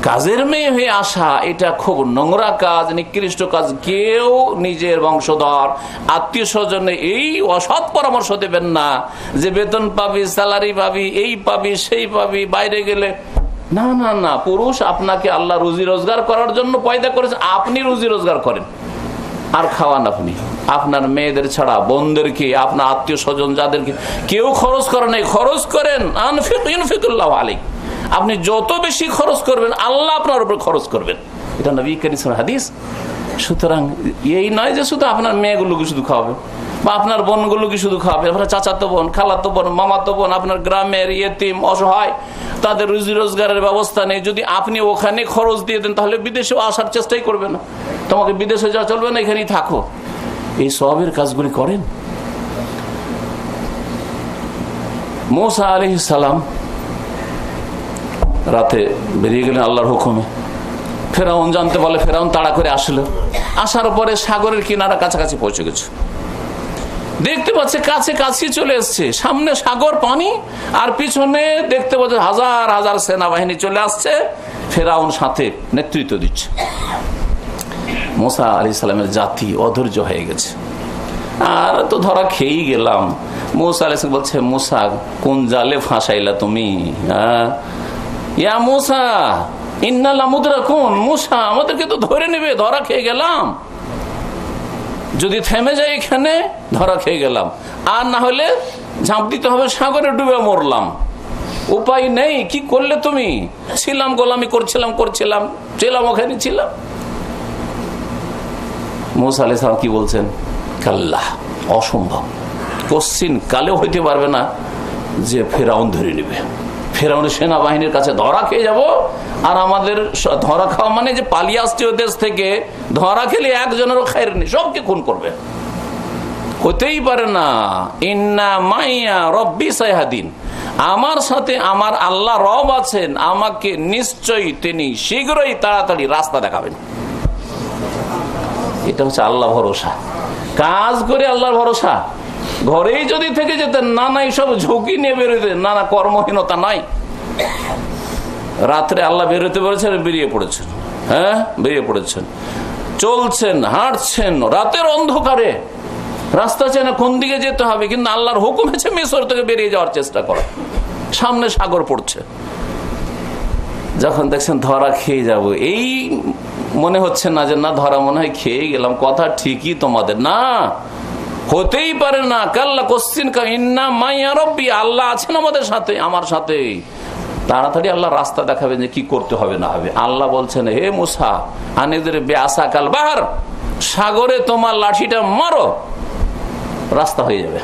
কাজের মেয়ে হয়ে আসা এটা খুব নোংরা কাজ, নিকৃষ্ট কাজ। কেউ নিজের বংশধর আত্মীয় স্বজনে এই অসৎ পরামর্শ দেবেন না যে বেতন পাবি, স্যালারি পাবি, এই পাবি, সেই পাবি, বাইরে গেলে। না না না, পুরুষ আপনাকে আল্লাহ রুজি রোজগার করার জন্য পয়দা করেছেন, আপনি রুজি রোজগার করেন আর খাওয়ান আপনি। আপনার মেয়েদের ছাড়া বোনদেরকে, আপনার আত্মীয় স্বজন যাদেরকে কেউ খরচ করে নাই, খরচ করেন। আনফিকুল্লাহু আলাইকুম, আপনি যত বেশি খরচ করবেন আল্লাহ আপনার উপর খরচ করবেন। এটা নবী করিম সাল্লাল্লাহু আলাইহি ওয়াসাল্লাম হাদিস। সুতরাং এই নয় যে শুধু আপনার মেয়েগুলোকে শুধু খাওয়াবে বা আপনার বোনগুলোকে শুধু খাওয়াবে, আপনার চাচাতো বোন, খালাতো বোন, মামাতো বোন, আপনার গ্রামের ইয়েতিম অসহায় তাদের রুজি রোজগারের ব্যবস্থা নেই, যদি আপনি ওখানে খরচ দিয়ে দেন তাহলে বিদেশেও আসার চেষ্টাই করবে না, তোমাকে বিদেশে যাওয়া চলবে না, এখানেই থাকো। এই সওয়াবের কাজগুলি করেন। মুসা আলাইহিস সালাম রাতে বেরিয়ে গেলেন আল্লাহর হুকুমে। ফেরাউন জানতে পারলে ফেরাউন তাড়া করে আসলো। আসার পরে সাগরের কিনারা কাছাকাছি পৌঁছে গেছে, দেখতে পাচ্ছে কাছে কাছে চলে এসছে, সামনে সাগর পানি আর পিছনে দেখতে পাচ্ছে হাজার হাজার সেনাবাহিনী চলে আসছে, ফেরাউন সাথে নেতৃত্ব দিচ্ছে। মুসা আলাইহিস সালামের জাতি অধৈর্য হয়ে গেছে, আর তো ধরা খেয়েই গেলাম। মুসা আলাইহিস সালাম বলছে, মুসা কোন জালে ফাঁসাইলা তুমি? ইয়া মুসা ইন্না লামুদরাকুন, মুসা আমাদেরকে তো ধরে নেবে, ধরা খেয়ে গেলাম, যদি থেমে যায় এখানে ধরা খেয়ে গেলাম, আর না হলে ঝাঁপ দিতে হবে সাগরে, ডুবে মরলাম, উপায় নেই। কি করলে তুমি? ছিলাম গোলামি করছিলাম ছিলাম ওখানে ছিলাম। মুসা আলাইহিস সালাম কি বলছেন? কাল্লা, অসম্ভব, কোশ্চিন কালেও হইতে পারবে না যে ফেরাউন ধরে নেবে, ফেরাউনের সেনাবাহিনীর কাছে ধরা খেয়ে যাব। আর আমাদের ধরা খাওয়া মানে যে পালিয়ে আসছে ওই দেশ থেকে, ধরা খেলে একজনেরও খায়ের নেই, সবকে খুন করবে, হতেই পারে না। ইন্না মাইয়া রব্বি সাইহাদিন, আমার সাথে আমার আল্লাহ রব আছেন, আমাকে নিশ্চয়ই তিনি শীঘ্রই তাড়াতাড়ি রাস্তা দেখাবেন। এটা হচ্ছে আল্লাহ ভরসা, কাজ করে আল্লাহর ভরসা। ঘরেই যদি থেকে যেতেন, না নাই সব ঝুঁকি নিয়ে বেরোতেন, না কর্মহীনতা নাই, রাত্রে আল্লাহ বেরোতে বলেছেন, বেরিয়ে পড়েছেন, বেরিয়ে পড়েছেন, চলছেন, হাঁটছেন রাতের অন্ধকারে, রাস্তা চেনা কোন দিকে যেতে হবে, কিন্তু আল্লাহর হুকুম হচ্ছে মিশর থেকে বেরিয়ে যাওয়ার চেষ্টা করা, সামনে সাগর পড়ছে। যখন দেখছেন ধরা খেয়ে যাব, এই মনে হচ্ছে না যে না ধরা মনে হয় খেয়ে গেলাম, কথা ঠিকই তোমাদের, না হতেই পারে না। কাল্লা কোশ্চিন ইন্না মাইয়া রব্বি, আল্লাহ আছেন আমাদের সাথে, আমার সাথে, তাড়াতাড়ি আল্লাহ রাস্তা দেখাবেন যে কি করতে হবে না হবে। আল্লাহ বলছেন, হে মুসা আনিদের বেআসা কাল বাহার, সাগরে তোমার লাঠিটা মারো, রাস্তা হয়ে যাবে।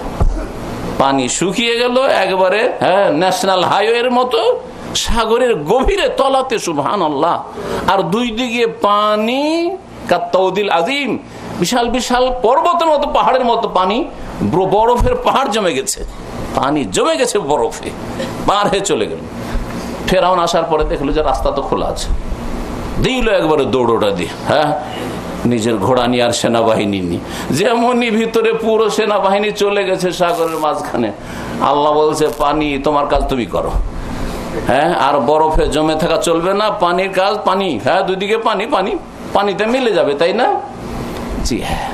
পানি শুকিয়ে গেল একবারে, ন্যাশনাল হাইওয়ের মতো সাগরের গভীরে তলাতে, সুবহানাল্লাহ। আর দুই দিকে পানি কাত্তাউদিল আজিম, বিশাল বিশাল পর্বতের মতো, পাহাড়ের মতো পানি, বরফের পাহাড় জমে গেছে, পানি জমে গেছে বরফে, পার হয়ে চলে গেল। ফেরাউন আসার পরে দেখলো যে রাস্তা তো খোলা আছে, দিল একবারে দৌড়োটা দিয়ে, নিজের ঘোড়া নিয়ে আর সেনাবাহিনী নিয়ে, যেমনই ভিতরে পুরো সেনাবাহিনী চলে গেছে সাগরের মাঝখানে। আল্লাহ বলছে, পানি তোমার কাজ তুমি করো, আর বরফে জমে থাকা চলবে না, পানির কাজ পানি, দুদিকে পানি, পানি পানিতে মিলে যাবে, তাই না? জি হ্যাঁ,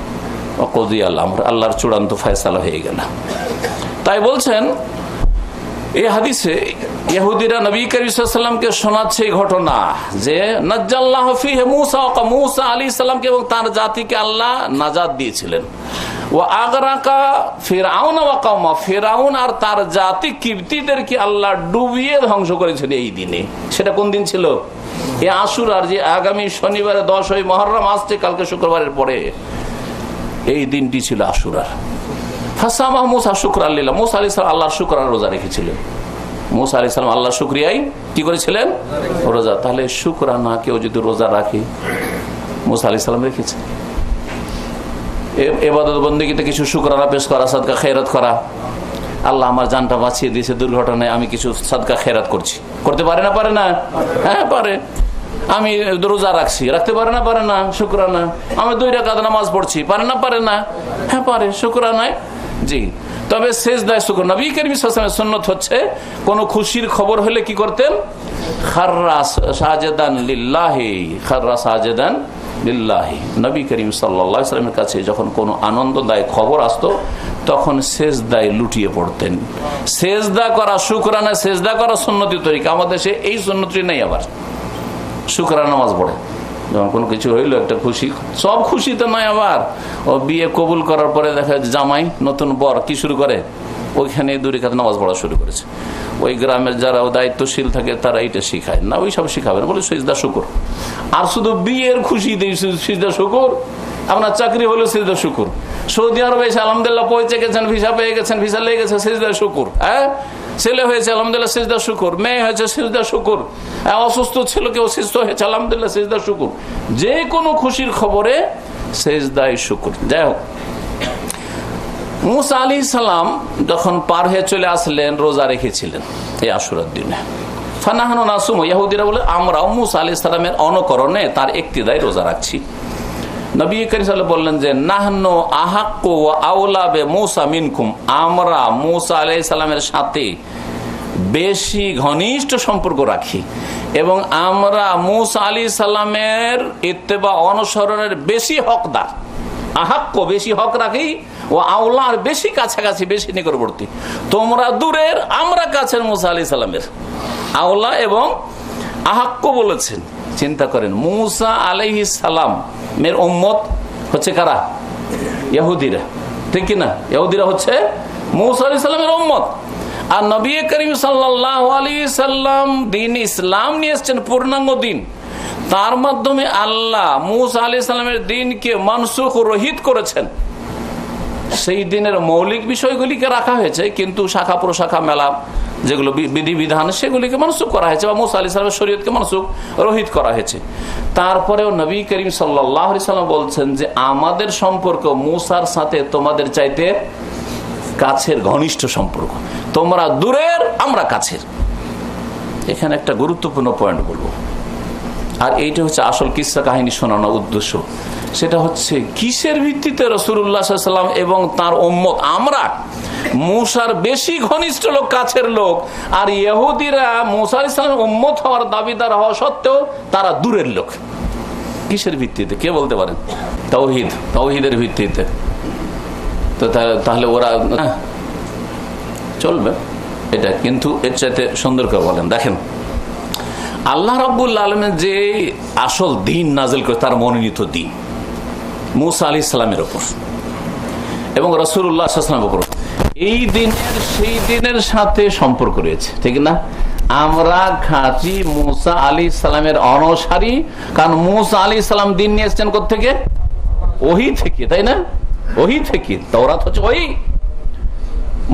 আল্লাহর চূড়ান্ত ফয়সালা হয়ে গেল। তাই বলছেন এই হাদিসে, ইহুদিরা নবী করিম সাল্লাল্লাহু আলাইহি ওয়াসাল্লামকে শোনাচ্ছে এই ঘটনা যে নাজ্জাল্লাহু ফীহি মুসা আলাইহিস সালামকে এবং তার জাতিকে আল্লাহ নাজাত দিয়েছিলেন। ওয়া আগরাকা ফিরআউন ওয়া কওমা, ফিরআউন আর তার জাতি কিবতীদেরকে আল্লাহ ডুবিয়ে ধ্বংস করেছেন এই দিনে। সেটা কোন দিন ছিল? এই আশুরার, যে আগামী শনিবারে 10ই মুহররম আসছে, কালকে শুক্রবারের পরে, এই দিনটি ছিল আশুরার। ফাসামা মুসা শুকরান লিল্লাহ, মুসা আলাইহিস সালাম আল্লাহর শুকরানা রোজা রেখেছিলেন। মুসা আলাইহিস সালাম আল্লাহর শুকরিয়ায় কি করেছিলেন? রোজা। তাহলে শুকরানা কেউ যদি রোজা রাখে, মুসা আলাইহিস সালাম রেখেছেন। ইবাদত বন্দেগীতে কিছু শুকরানা পেশ করা, সাদকা খেরাত করা, আল্লাহ আমার জানটা বাঁচিয়ে দিয়েছে দুর্ঘটনায়, আমি কিছু সাদকা খেরাত করছি, করতে পারে না? পারে না? হ্যাঁ পারে। আমি রোজা রাখছি, রাখতে পারে না? পারে না? শুকরানা। আমি 2 রাকাত নামাজ পড়ছি, পারে না? পারে না? হ্যাঁ পারে, শুকরানায়। জি, তবে সেজদায় শুকর, নবী করিম সাল্লাল্লাহু আলাইহি ওয়াসাল্লামের সুন্নাত হচ্ছে কোন খুশির খবর হলে কি করতেন? খাররা সাজেদান লিল্লাহি, খাররা সাজেদান লিল্লাহি। নবী করিম সাল্লাল্লাহু আলাইহি ওয়াসাল্লামের কাছে যখন কোনো আনন্দদায়ক খবর আসতো, তখন সেজদায় লুটিয়ে পড়তেন। সেজদা করা, শুকরানা সেজদা করা সুন্নতি তরিকা। আমাদের দেশে এই সুন্নতি নেই। আবার শুকরানা নামাজ পড়ে যখন কোনো কিছু হইলো, একটা খুশি, সব খুশিতে নয়। আবার ও বিয়ে কবুল করার পরে দেখা যায় জামাই, নতুন বর কি শুরু করে? ওইখানে 2 রাকাত নামাজ পড়া শুরু করেছে। ওই গ্রামের যারা দায়িত্বশীল থাকে তারা এটা শিখায় না, ওই সব শিখাবে না, বলে সিজদা শুকর। আর শুধু বিয়ের খুশি দিয়ে সিজদা শুকর, আপনার চাকরি হলো সিজদা শুকর, সৌদি আরবে এসে আলহামদুলিল্লাহ পৌঁছে গেছেন, ভিসা পেয়ে গেছেন, ভিসা লেগে গেছে, সিজদা শুকর। হ্যাঁ, ছেলে হয়েছে আলহামদুলিল্লাহ সিজদা শুকর, মেয়ে হয়েছে সিজদা শুকর, অসুস্থ ছিল কেউ সুস্থ হয়েছে আলহামদুলিল্লাহ সিজদা শুকর। যে কোনো খুশির খবরে সিজদায়ে শুকর। যাই হোক, মুসা আলাইহিস সালাম যখন পার হয়ে চলে আসলেন, রোজা রেখেছিলেন এই আশুরার দিনে। ফানাহানু নাসুম, ইহুদিরা বলে আমরাও মুসা আলাইহিস সালামের অনুকরণে তার ইক্তিদায় রোজা রাখছি। নবী করিম সাল্লাল্লাহু আলাইহি ওয়াসাল্লাম বললেন যে নাহনু আহাক্কু ওয়া আওলা বে মুসা মিনকুম, আমরা মুসা আলাইহিস সালামের সাথে বেশি ঘনিষ্ঠ সম্পর্ক রাখি এবং আমরা মুসা আলাইহিস সালামের ইত্তেবা অনুসরণের বেশি হকদার। আহাক্ক বেশি হক রাখি, ও আওলার বেশি কাছাকাছি, বেশি নিকটবর্তী। তোমরা দূরের, আমরা কাছের মুসা আলাইহিস সালামের। আওলা এবং আহাক্ক বলেছেন। চিন্তা করেন, মুসা আলাইহিস সালামের উম্মত হচ্ছে কারা? ইহুদিরা, ঠিক কিনা? ইহুদিরা হচ্ছে মুসা আলাইহিস সালামের উম্মত। আর নবী করিম সাল্লাল্লাহু আলাইহি সাল্লাম দ্বীন ইসলাম নিয়ে এসেছেন, পূর্ণাঙ্গ দিন। তার মাধ্যমে আল্লাহ মুসা আলাইহিস সালামের দ্বীনকে মানসুখ রহিত করেছেন। সেই দিনের মৌলিক বিষয়গুলিকে রাখা হয়েছে, কিন্তু শাখা প্রশাখা মেলা যেগুলো বিধিবিধান সেগুলিকে মানসুখ করা হয়েছে, বা মুসা আলাইহিস সালামের শরীয়তকে মানসুখ রহিত করা হয়েছে। তারপরেও নবী করিম সাল্লাল্লাহু আলাইহি সাল্লাম বলছেন যে আমাদের সম্পর্ক মুসার সাথে তোমাদের চাইতে কাছের, ঘনিষ্ঠ সম্পর্ক। তোমরা দূরের, আমরা কাছের। এখানে একটা গুরুত্বপূর্ণ পয়েন্ট বলবো, আর এইটা হচ্ছে আসল কিসসা কাহিনী শোনানোর উদ্দেশ্য। সেটা হচ্ছে কিসের ভিত্তিতে রাসূলুল্লাহ সাল্লাল্লাহু আলাইহি ওয়াসাল্লাম এবং তার উম্মত আমরা মুসার বেশি ঘনিষ্ঠ লোক, কাছের লোক, আর ইহুদিরা মুসা আলাইহিস সালামের উম্মত হওয়ার দাবিদার হওয়া সত্ত্বেও তারা দূরের লোক। কিসের ভিত্তিতে কে বলতে পারেন? তাওহীদ, তাওহীদের ভিত্তিতে। তো তাহলে ওরা চলবে এটা, কিন্তু এর চাইতে সুন্দর করে বলেন। দেখেন, আল্লাহ রাব্বুল আলামিন যে আসল দ্বীন নাযিল করে, তার মনোনীত দ্বীন মুসা আলাইহিস সালামের উপর এবং রাসূলুল্লাহ সাল্লাল্লাহু আলাইহি ওয়াসাল্লামের উপর, এই দিনের সেই দিনের সাথে সম্পর্ক রয়েছে, ঠিক না? আমরা খাঁটি মুসা আলাইহিস সালামের অনুসারী, কারণ মুসা আলাইহিস সালাম দ্বীন নিয়ে এসেছেন কোত্থেকে? ওহী থেকে, তাই না? ওহী থেকে। তাওরাত হচ্ছে ওহী।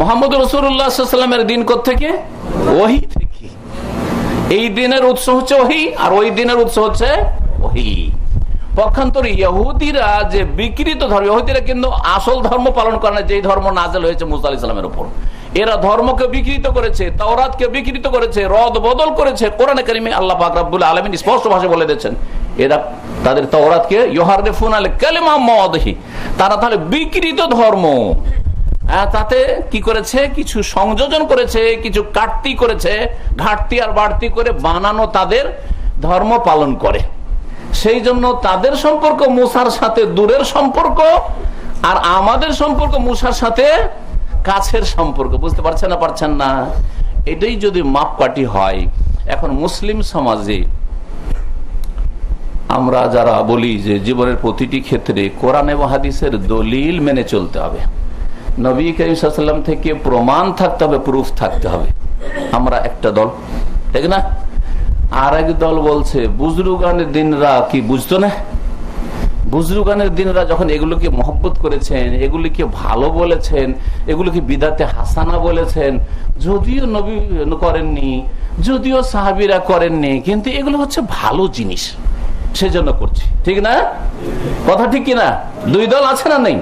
মুহাম্মদ রাসূলুল্লাহ সাল্লাল্লাহু আলাইহি ওয়াসাল্লামের দ্বীন কোত্থেকে? ওহী থেকে। এই দিনের উৎস হচ্ছে ওহী, আর ওই দিনের উৎস হচ্ছে ওহী। পক্ষান্তরে ইহুদিরা যে বিকৃত ধর্ম, ইহুদিরা কিন্তু আসল ধর্ম পালন করে না, যেই ধর্ম নাযিল হয়েছে মুসা আলাইহিস সালামের উপর। এরা ধর্মকে বিকৃত করেছে, তাওরাতকে বিকৃত করেছে, রদ বদল করেছে। কোরআনে কারিমে আল্লাহ পাক রব্বুল আলামিন স্পষ্ট ভাষায় বলে দিয়েছেন, এরা তাদের তাওরাতকে ইউহাররিফুনা আল কালিমা মাওয়াদিহি, তারা তাহলে বিকৃত ধর্ম, তাতে কি করেছে? কিছু সংযোজন করেছে, কিছু কাটতি করেছে, ঘাটতি আর বাড়তি করে বানানো তাদের ধর্ম পালন করে। সেই জন্য তাদের সম্পর্ক মুসার সাথে দূরের সম্পর্ক, আর আমাদের সম্পর্ক মুসার সাথে কাছের সম্পর্ক। বুঝতে পারছেন না? পারছেন না? এটাই যদি মাপকাঠি হয়। এখন মুসলিম সমাজে আমরা যারা বলি যে জীবনের প্রতিটি ক্ষেত্রে কোরআন এবং হাদিসের দলিল মেনে চলতে হবে, নবী করিম সাল্লাল্লাহু আলাইহি ওয়াসাল্লাম থেকে প্রমাণ থাকতে হবে, প্রুফ থাকতে হবে, আমরা একটা দল, ঠিক না? আর এক দল বলছে বুজরুগানের দিনরা কি বুঝতো না? বুজরুগানের দিনরা যখন এগুলোকে মহব্বত করেছেন, এগুলিকে ভালো বলেছেন, এগুলোকে বিদাতে হাসানা বলেছেন, যদিও নবী করেননি, যদিও সাহাবীরা করেননি, কিন্তু এগুলো হচ্ছে ভালো জিনিস, সেজন্য করছি, ঠিক না? কথা ঠিক কিনা? দুই দল আছে না? নেই?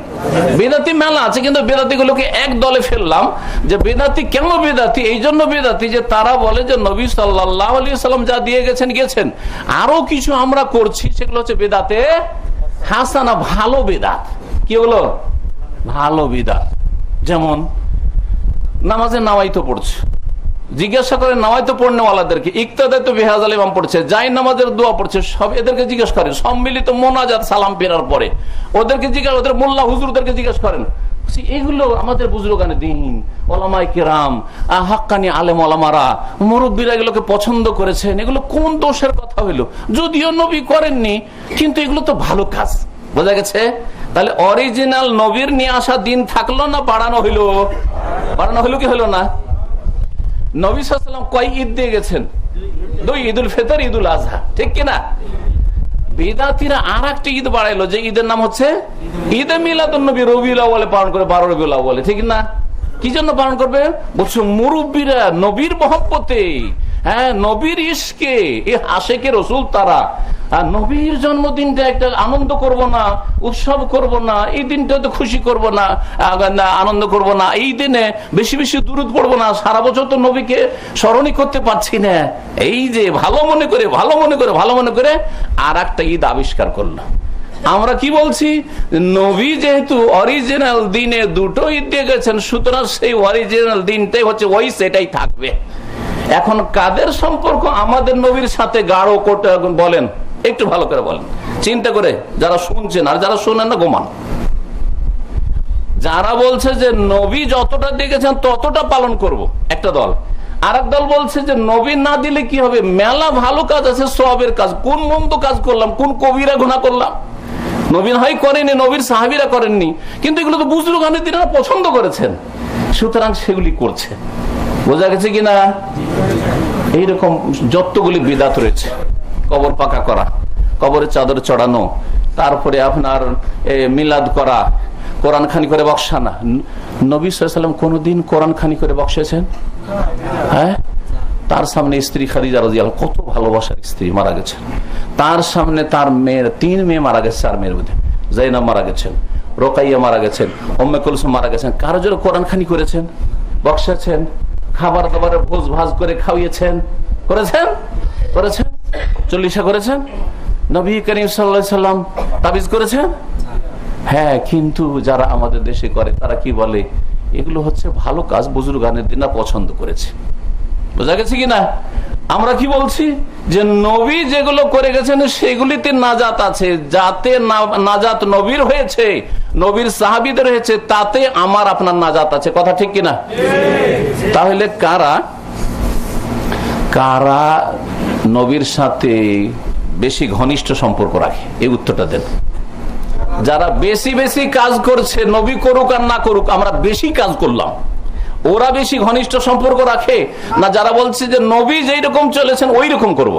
বেদাতি মেলা আছে, কিন্তু বেদাতি গুলোকে এক দলে ফেললাম। যে বেদাতি কেন বেদাতি? এই জন্য বেদাতি যে তারা বলে যে নবী সাল্লাল্লাহু আলাইহি ওয়াসাল্লাম যা দিয়ে গেছেন, আরো কিছু আমরা করছি, সেগুলো হচ্ছে বেদাতে হাসানা, ভালো বেদাত। কি হলো? ভালো বেদাত। যেমন নামাজে নাওয়াইতো পড়ছে, জিজ্ঞাসা করে নাওয়াইতো পড়নেওয়ালাদেরকে, ইক্তাদাতো বিহাযাল ইমাম পড়ছে, জাই নামাজের দোয়া পড়ছে, সব এদেরকে জিজ্ঞেস করেন। সম্মিলিত মোনাজাত সালাম ফেরার পরে ওদেরকে জিজ্ঞাসা, ওদের মোল্লা হুজুরদেরকে জিজ্ঞেস করেন। এগুলো আমাদের বুজুর্গানে দিন, ওলামায়ে কেরাম, হাক্কানি আলেম ওলামারা, মুরব্বীরা এগুলোকে পছন্দ করেছেন। এগুলো কোন দোষের কথা হইলো? যদিও নবী করেননি, কিন্তু এগুলো তো ভালো কাজ। বোঝা গেছে? তাহলে অরিজিনাল নবীর নিয়ে আসা দিন থাকলো না বাড়ানো হইলো? বাড়ানো হইলো কি হলো না? নবী সাল্লাল্লাহু আলাইহি ওয়াসাল্লাম কয় ঈদ দিয়ে গেছেন? 2, ঈদুল ফিতর, ঈদুল আজহা, ঠিক কিনা? বিদাতিরা আর একটা ঈদ বাড়াইলো, যে ঈদের নাম হচ্ছে ঈদে মিলাদুন নবী, রবিউল আউয়ালে পালন করে, 12 রবিউল আউয়ালে, ঠিক না? কি জন্য পালন করবে? বলছো মুরব্বীরা নবীর মহব্বতে, হ্যাঁ, নবীর ইশকে, এই আশেকে রসুল তারা। আর নবীর জন্মদিনটা একটা আনন্দ করব না, উৎসব করব না, এই দিনটা তো খুশি করব না, আনন্দ করব না, এই দিনে বেশি বেশি দুরূদ পড়বো না, সারা বছর তো নবীকে স্মরণই করতে পারছি না, এই যে ভালো মনে করে আর একটা ঈদ আবিষ্কার করলো। আমরা কি বলছি? নবী যেহেতু অরিজিনাল দিনে 2টো ঈদ দিয়ে গেছেন, সুতরাং সেই অরিজিনাল দিনটাই হচ্ছে সেটাই থাকবে। এখন কাদের সম্পর্ক আমাদের নবীর সাথে গাঢ় করতে বলেন, একটু ভালো করে বলেন, চিন্তা করে, যারা শুনছেন আর যারা শুনেন না ঘুমান। যারা বলছে যে নবী যতটা দেখেছেন ততটা পালন করব, একটা দল। আর এক দল বলছে যে নবী না দিলে কি হবে, মেলা ভালো কাজ আছে, সওয়াবের কাজ, কোন মন্দ কাজ করলাম, কোন কবিরা গুনাহ করলাম, নবী হয় করেনি, নবীর সাহাবীরা করেননি, কিন্তু এগুলো তো বুজুর্গ দিনেরা পছন্দ করেছেন, সুতরাং সেগুলি করছে। বোঝা গেছে কিনা? এইরকম যতগুলি বিদআত রয়েছে, কবর পাকা করা, কবরের চাদর চড়ানো, তারপরে আপনার মিলাদ করা, কোরআন খানি করে বক্সানা। নবী সাল্লাল্লাহু আলাইহি ওয়াসাল্লাম কোনদিন কোরআন খানি করে বক্সেছেন? হ্যাঁ, তার সামনে স্ত্রী খাদিজা রাদিয়াল্লাহু আনহা, কত ভালোবাসার স্ত্রী, মারা গেছেন। তার সামনে তার মেয়ের 3 মেয়ে মারা গেছে, 4 মেয়ের মধ্যে জাইনাব মারা গেছেন, রোকাইয়া মারা গেছেন, উম্মে কুলসুম মারা গেছেন। কারো জন্য কোরআন খানি করেছেন, বক্সেছেন, খাবার দাবারে ভোজ ভাজ করে খাওয়িয়েছেন, করেছেন 40 করেছেন। নবী করিম সাল্লাল্লাহু আলাইহি সাল্লাম তাবিজ করেছেন, হ্যাঁ, কিন্তু যারা আমাদের দেশে করে তারা কি বলে, এগুলো হচ্ছে ভালো কাজ, বুজুর্গানের দিন পছন্দ করেছে। বোঝা গেছে কিনা? আমরা কি বলছি যে নবী যেগুলো করে গেছেন সেগুলিতে নাজাত আছে, যাতে নাজাত নবীর হয়েছে, নবীর সাহাবীদের হয়েছে, তাতে আমার আপনার নাজাত আছে। কথা ঠিক কিনা? তাহলে কারা নবীর সাথে বেশি ঘনিষ্ঠ সম্পর্ক রাখে, এই উত্তরটা দেন। যারা বেশি বেশি কাজ করছে, নবী করুক আর না করুক, আমরা বেশি কাজ করলাম, ওরা বেশি ঘনিষ্ঠ সম্পর্ক রাখে, না যারা বলছে যে নবী যেই রকম চলেছেন ওই রকম করব,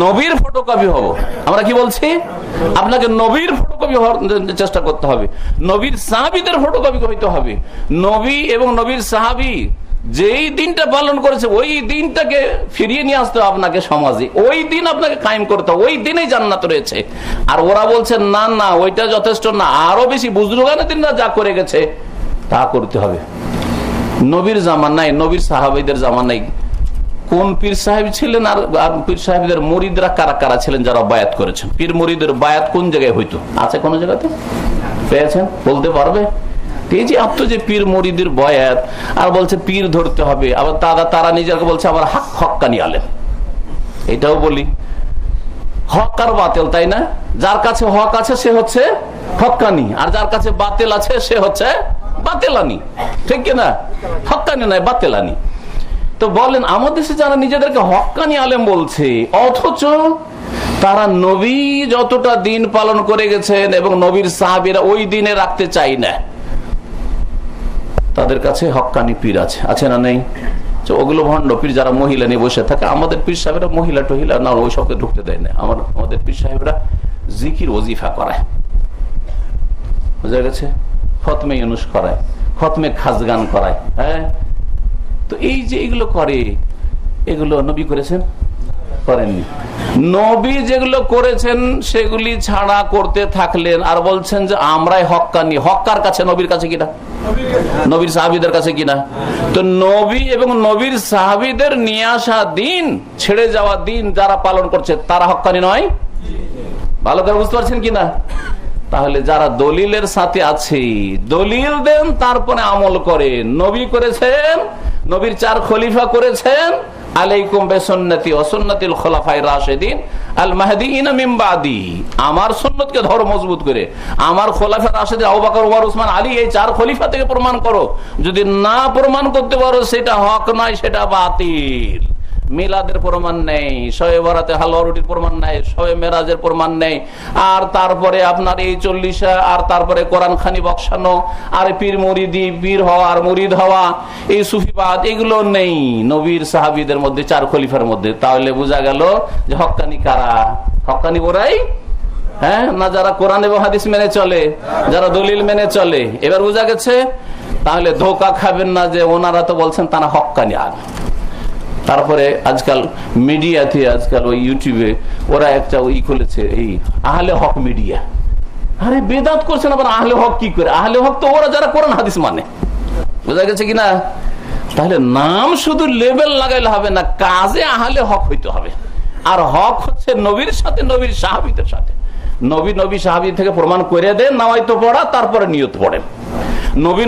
নবীর ফটোকপি হব? আমরা কি বলছি? আপনাকে নবীর ফটোকপি হওয়ার চেষ্টা করতে হবে, নবীর সাহাবীদের ফটোকপি হইতে হবে। নবী এবং নবীর সাহাবী যেই দিনটা পালন করেছে ওই দিনটাকে ফিরিয়ে নিয়ে আসতে হবে আপনাকে সমাজে, ওই দিন আপনাকে কায়েম করতে হবে, ওই দিনেই জান্নাত রয়েছে। আর ওরা বলছে না না, ওইটা যথেষ্ট না, আরো বেশি বুজুর্গানের দিনরা যা করে গেছে তা করতে হবে। নবীর জামানায়, নবীর সাহাবীদের জামানায় কোন পীর সাহেব ছিলেন আর পীর সাহেবদের মুরিদরা কারা কারা ছিলেন যারা বায়াত করেছেন? পীর মুরিদের বায়াত কোন জায়গায় হইতো? আছে কোন জায়গাতে? পেয়েছেন? বলতে পারবে? এই যে আপনি যে পীর মুরিদের বয়াত, আর বলছে পীর ধরতে হবে, আবার তারা নিজেকে বলছে আবার হক্কানি আলেম। এটাও বলি, হক আর বাতিল, তাই না? যার কাছে হক আছে সে হচ্ছে হক্কানি, আর যার কাছে বাতিল আছে সে হচ্ছে বাতিলানি, ঠিক কিনা? হক্কানি নয়, বাতিলানি। তো বলেন, আমাদের দেশে যারা নিজেদেরকে হক্কানি আলেম বলছে, অথচ তারা নবী যতটা দিন পালন করে গেছেন এবং নবীর সাহাবীরা ওই দিনে রাখতে চাই না, তাদের কাছে হক্কানি পীর আছে না নেই? ওগুলো ভণ্ড পীর, যারা মহিলা নিয়ে বসে থাকে। আমাদের পীর সাহেবরা মহিলা টহিলা না, ওই সবকে ঢুকতে দেয় না। আমাদের পীর সাহেবরা জিকির ওজিফা করায়, বুঝা গেছে? খতমে ইউনুস করায়, খতমে খাজগান করায়। হ্যাঁ, তো এই যে এগুলো করে, এগুলো নবী করেছেন? করেননি। নবী যেগুলো করেছেন সেগুলি ছাড়া করতে থাকলেন, আর বলছেন যে আমরাই হক্কানি। হক্কার কাছে, নবীর কাছে কিনা? নবীর সাহাবীদের কাছে কিনা? তো নবী এবং নবীর সাহাবীদের নিয়ে আসা দিন, ছেড়ে যাওয়া দিন যারা পালন করছে তারা হক্কানি নয়? ভালো করে বুঝতে পারছেন কিনা? তাহলে যারা দলিলের সাথে আছে, দলিল দেন, তারপরে আমল করে। নবী করেছেন, নবীর 4 খলিফা করেছেন, আলাইকুম বিসুন্নতি ওয়া সুন্নাতিল খুলাফায়ে রাশিদিন আল মাহদিয়িনা মিন বাদি। আমার সুন্নতকে ধরো মজবুত করে, আমার খোলাফা রাশিদিন আবু বকর, ওমর, ওসমান, আলী, এই 4 খলিফা থেকে প্রমাণ করো। যদি না প্রমাণ করতে পারো সেটা হক নয়, সেটা বাতিল। মিলাদের প্রমাণ নেই, শবে বরাতে হালুয়া রুটির প্রমাণ নেই, শবে মেরাজের প্রমাণ নেই, আর তারপরে আপনার এই 40, আর তারপরে কোরআন খানি বক্সানো, আর পীর মুরিদি, পীর হওয়া আর মুরিদ হওয়া, এই সুফিবাদ, এগুলো নেই নবীর সাহাবীদের মধ্যে, 4 খলিফার মধ্যে। তাহলে বোঝা গেল যে হক্কানি কারা? হক্কানি ওরাই, হ্যাঁ, না যারা কোরআন এবং হাদিস মেনে চলে, যারা দলিল মেনে চলে। এবার বোঝা গেছে। তাহলে ধোকা খাবেন না যে ওনারা তো বলছেন তারা হক্কানি আলেম। তারপরে আজকাল মিডিয়াতে, আজকাল ওই ইউটিউবে ওরা একটা ওই খুলেছে, এই আহলে হক মিডিয়া। আরে বেদাত করছেন আবার আহলে হক কি করে? আহলে হক তো ওরা যারা কোরআন হাদিস মানে। বোঝা গেছে কিনা? তাহলে নাম শুধু লেবেল লাগাইলে হবে না, কাজে আহলে হক হইতে হবে। আর হক হচ্ছে নবীর সাথে, নবীর সাহাবীদের সাথে। নবী সাহাবী থেকে প্রমাণ করে দেন, নাওয়াইতো পড়া, তারপরে নিয়ত পড়েন।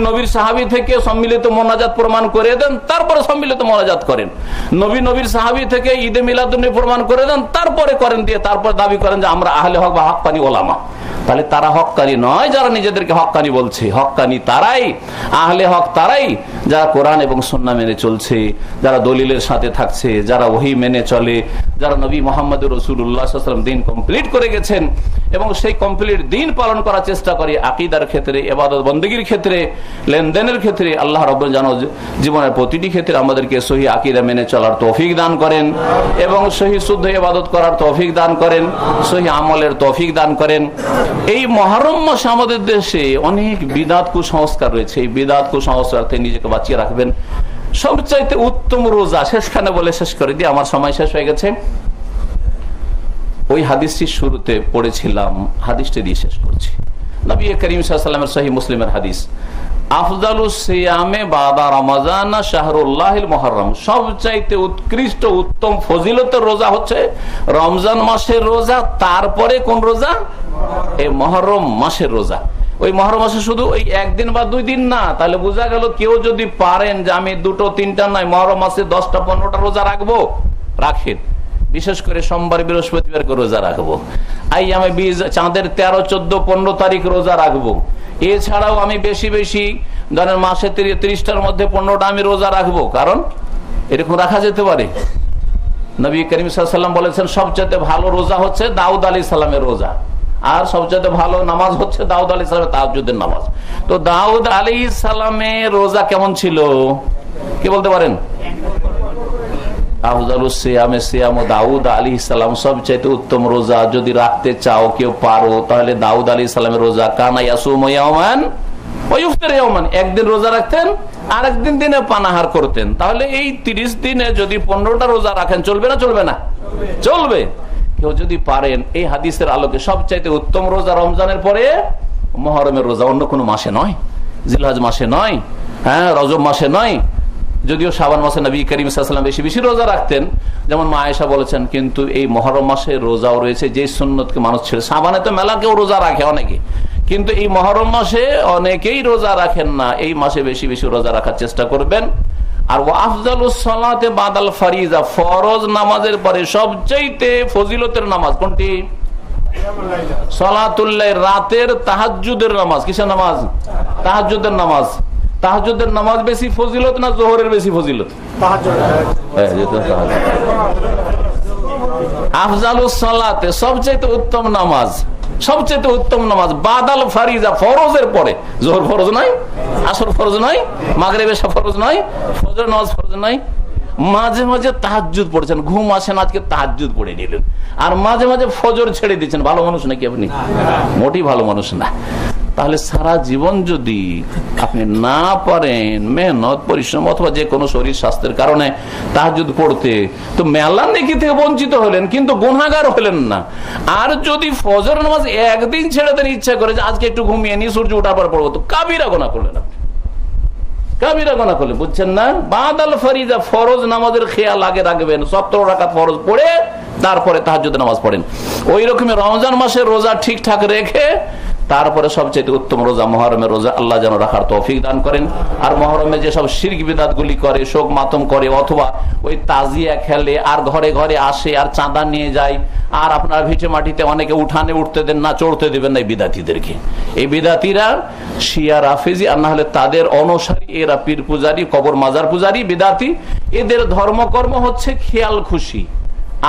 নবীর সাহাবী থেকে সম্মিলিত মোনাজাত প্রমাণ করে দেন, তারপরে সম্মিলিত মোনাজাত করেন। নবীর সাহাবী থেকে ঈদে মিলাদুন্নবী প্রমাণ করে দেন, তারপরে করেন, দিয়ে তারপর দাবি করেন যে আমরা আহলে হক বা হক্কানি ওলামা। তাহলে তারা হক্কানি নয় যারা নিজেদেরকে হক্কানি বলছে। হক্কানি তারাই, আহলে হক তারাই যারা কোরআন এবং সুন্নাহ মেনে চলছে, যারা দলিলের সাথে থাকছে, যারা ওহী মেনে চলে, যারা নবী মুহাম্মদ রাসূলুল্লাহ সাল্লাল্লাহু আলাইহি ওয়াসাল্লাম দিন কমপ্লিট করে গেছেন এবং সেই কমপ্লিট দিন পালন করার চেষ্টা করে। আকীদার ক্ষেত্রে, ইবাদত বন্দেগীর ক্ষেত্রে, লেনদেনের ক্ষেত্রে আল্লাহ রাব্বুল জানো জীবনের প্রতিটি ক্ষেত্রে আমাদেরকে সহিহ আকীদা মেনে চলার তৌফিক দান করেন এবং সহিহ শুদ্ধ ইবাদত করার তৌফিক দান করেন, সহিহ আমলের তৌফিক দান করেন। এই মুহররম মাসে আমাদের দেশে অনেক বিদআত কুসংস্কার রয়েছে। এই বিদআত কুসংস্কার থেকে নিজেকে বাঁচিয়ে রাখবেন। সবচাইতে উত্তম রোজা, শেষখানে বলে শেষ করে দিয়ে আমার সময় শেষ হয়ে গেছে। ওই হাদিসটি শুরুতে পড়েছিলাম, হাদিসটি দিয়ে শেষ করছি। নবী করিম সাল্লাল্লাহু আলাইহি ওয়াসাল্লামের সহিহ মুসলিমের হাদিস, আফজালুস সিয়ামে বাদা রমাজান শাহরুল্লাহিল মুহররম, সবচাইতে উৎকৃষ্ট উত্তম ফজিলতের রোজা হচ্ছে রমজান মাসের রোজা। তারপরে কোন রোজা? এই মুহররম মাসের রোজা। ওই মুহররম মাসে শুধু ওই 1 দিন বা 2 দিন না। তাহলে বোঝা গেল কেউ যদি পারেন যে আমি 2টো 3টা নয়, মুহররম মাসে 10টা 15টা রোজা রাখবো, রাখেন। বিশেষ করে সোমবার বৃহস্পতিবার রোজা রাখবো। আইয়ামে বীজ, চাঁদের 13, 14, 15 তারিখ রোজা রাখবো। এছাড়াও আমি বেশি বেশি ধরেন মাসে 30টার মধ্যে 15টা আমি রোজা রাখবো। কারণ এরকম রাখা যেতে পারে। নবী করিম সাল্লাল্লাহু আলাইহি ওয়াসাল্লাম বলেছেন সবচেয়ে ভালো রোজা হচ্ছে দাউদ আলাইহিস সালামের রোজা, আর সবচেয়ে ভালো নামাজ হচ্ছে দাউদ আলাইহিস সালামের তাহাজ্জুদের নামাজ। তো দাউদ আলাইহিস সালামের রোজা কেমন ছিল? কি বলতে পারেন? আফজালুস সিয়ামে সিয়ামু দাউদ আলাইহিস সালাম, সবচেয়ে উত্তম রোজা যদি রাখতে চাও, কেউ পারো, তাহলে দাউদ আলাইহিস সালামের রোজা। কানা ইয়াসুমু ইয়াওমান ওয়া ইফতারু ইয়াওমান, একদিন রোজা রাখতেন, আরেকদিন দিনে পানাহার করতেন। তাহলে এই 30 দিনে যদি 15টা রোজা রাখেন, চলবে না? চলবে না? চলবে। কেউ যদি পারেন, এই হাদিসের আলোকে সবচাইতে উত্তম রোজা রমজানের পরে মুহররমের রোজা, অন্য কোনো মাসে নয়, জিলহজ মাসে নয়, হ্যাঁ, রজব মাসে নয়। যদিও শাবান মাসে নবী করিম সাল্লাল্লাহু আলাইহি ওয়াসাল্লাম বেশি বেশি রোজা রাখতেন, যেমন মা আয়েশা বলেছেন। কিন্তু এই মুহররম মাসে রোজাও রয়েছে যে সুন্নতকে মানুষ ছেড়ে, শাবানে তো মেলা কেউ রোজা রাখে অনেকে, কিন্তু এই মুহররম মাসে অনেকেই রোজা রাখেন না। এই মাসে বেশি বেশি রোজা রাখার চেষ্টা করবেন। আর আফজালুস সালাতে বাদাল ফারিজা, ফরজ নামাজের পরে সবচেয়ে ফজিলতের নামাজ কোনটি? সালাতুল লাইল, রাতের তাহাজ্জুদের নামাজ। কিসের নামাজ? তাহাজ্জুদের নামাজ। তাহাজ্জুদের নামাজ বেশি ফজিলত না যোহরের বেশি ফজিলত? আফজালুস সালাতে, সবচেয়ে উত্তম নামাজ, সবচেয়ে উত্তম নামাজ বাদাল ফারিজা, ফরজের পরে। যোহর ফরজ নয়, আসর ফরজ নয়, মাগরিব এশা ফরজ নয়, ফজর নামাজ ফরজ নয়। মাঝে মাঝে তাহাজ্জুদ পড়েছেন, ঘুম আসে না, আজকে তাহাজ্জুদ পড়ে নিলেন। আর মাঝে মাঝে ফজর ছেড়ে দিচ্ছেন। ভালো মানুষ নাকি আপনি? মোটেই ভালো মানুষ না। তাহলে সারা জীবন যদি আপনি না পারেন মেহনত পরিশ্রম অথবা যে কোনো শরীর স্বাস্থ্যের কারণে তাহাজ্জুদ পড়তে, তো মেলা নেকি থেকে বঞ্চিত হলেন, কিন্তু গুনাহগার হলেন না। আর যদি ফজর নামাজ একদিন ছেড়ে দেন ইচ্ছা করে যে আজকে একটু ঘুমিয়ে নিয়ে সূর্য ওঠার পর পড়বো, তো কাবিরা গুনাহ করলেন আপনি, কাবিরা গুনাহ করলেন। বুঝছেন না? বাদাল ফরিজা, ফরজ নামাজের খেয়াল আগে রাখবেন। 17 রাকাত ফরজ পড়ে তারপরে তাহাজ্জুদের নামাজ পড়েন। ওই রকমের রমজান মাসের রোজা ঠিকঠাক রেখে তারপরে সবচেয়ে উত্তম রোজা মুহররমের রোজা, আল্লাহ যেন রাখার তৌফিক দান করেন। আর মুহররমে যে সব শিরক বিদআত গুলি করে, শোক মাতম করে, অথবা ওই তাজিয়া খেলে, আর ঘরে ঘরে আসে, আর চাঁদা নিয়ে যায়, আর আপনার ভিটে মাটিতে অনেকে উঠানে উঠতে দেন না, চড়তে দেবেন না এই বিদাতিদেরকে। এই বিদাতিরা শিয়া রাফেজি, আর না হলে তাদের অনুসারী, এরা পীর পূজারী, কবর মাজার পূজারী, বিদাতি। এদের ধর্মকর্ম হচ্ছে খেয়াল খুশি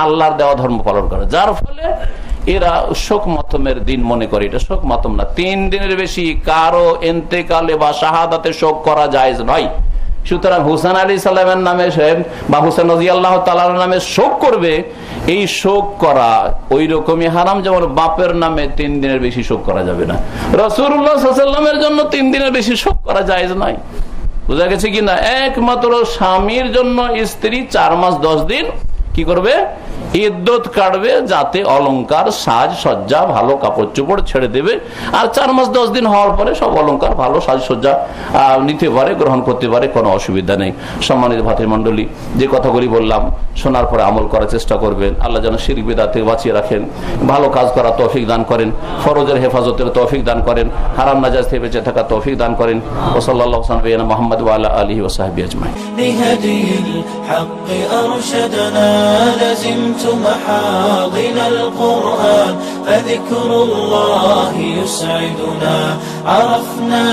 আল্লাহর দেওয়া ধর্ম পালন করা, যার ফলে এরা শোক মাতমের দিন মনে করে। এটা শোক মাতম না। 3 দিনের বেশি কারো ইন্তেকালে বা শাহাদাতে শোক করা জায়েজ নয়। সুতরাং হুসেন আলী সাল্লামের নামে বা হুসেন রাদিয়াল্লাহু তাআলার নামে শোক করবে, এই শোক করা ওই রকমই হারাম যেমন বাপের নামে 3 দিনের বেশি শোক করা যাবে না। রাসূলুল্লাহ সাল্লাল্লাহু আলাইহি ওয়াসাল্লামের জন্য 3 দিনের বেশি শোক করা জায়েজ নয়। বুঝা গেছে কিনা? একমাত্র স্বামীর জন্য স্ত্রী 4 মাস 10 দিন কি করবে? ইদ্দত কাটবে, যাতে অলংকার, সাজ সজ্জা, ভালো কাপড় চোপড় ছেড়ে দেবে। আর 4 মাস 10 দিন হওয়ার পরে সব অলংকার, ভালো সাজসজ্জা নিতে পারে, গ্রহণ করতে পারে, কোনো অসুবিধা নেই। সম্মানিত ভাতৃমণ্ডলী, যে কথাগুলি বললাম শোনার পরে আমল করার চেষ্টা করবেন। আল্লাহ যেন শিরক বিদআত থেকে বাঁচিয়ে রাখেন, ভালো কাজ করার তৌফিক দান করেন, ফরজের হেফাজতের তৌফিক দান করেন, হারাম নাজায়েজ থেকে বেঁচে থাকার তৌফিক দান করেন। ওয়া সাল্লাল্লাহু আলা সাইয়্যিদিনা মুহাম্মদ ওয়া আলা আলিহি ওয়া সাহবিহি আজমাইন। لهدي الحق أرشدنا لزمت محاضن القرآن فذكر الله يسعدنا عرفنا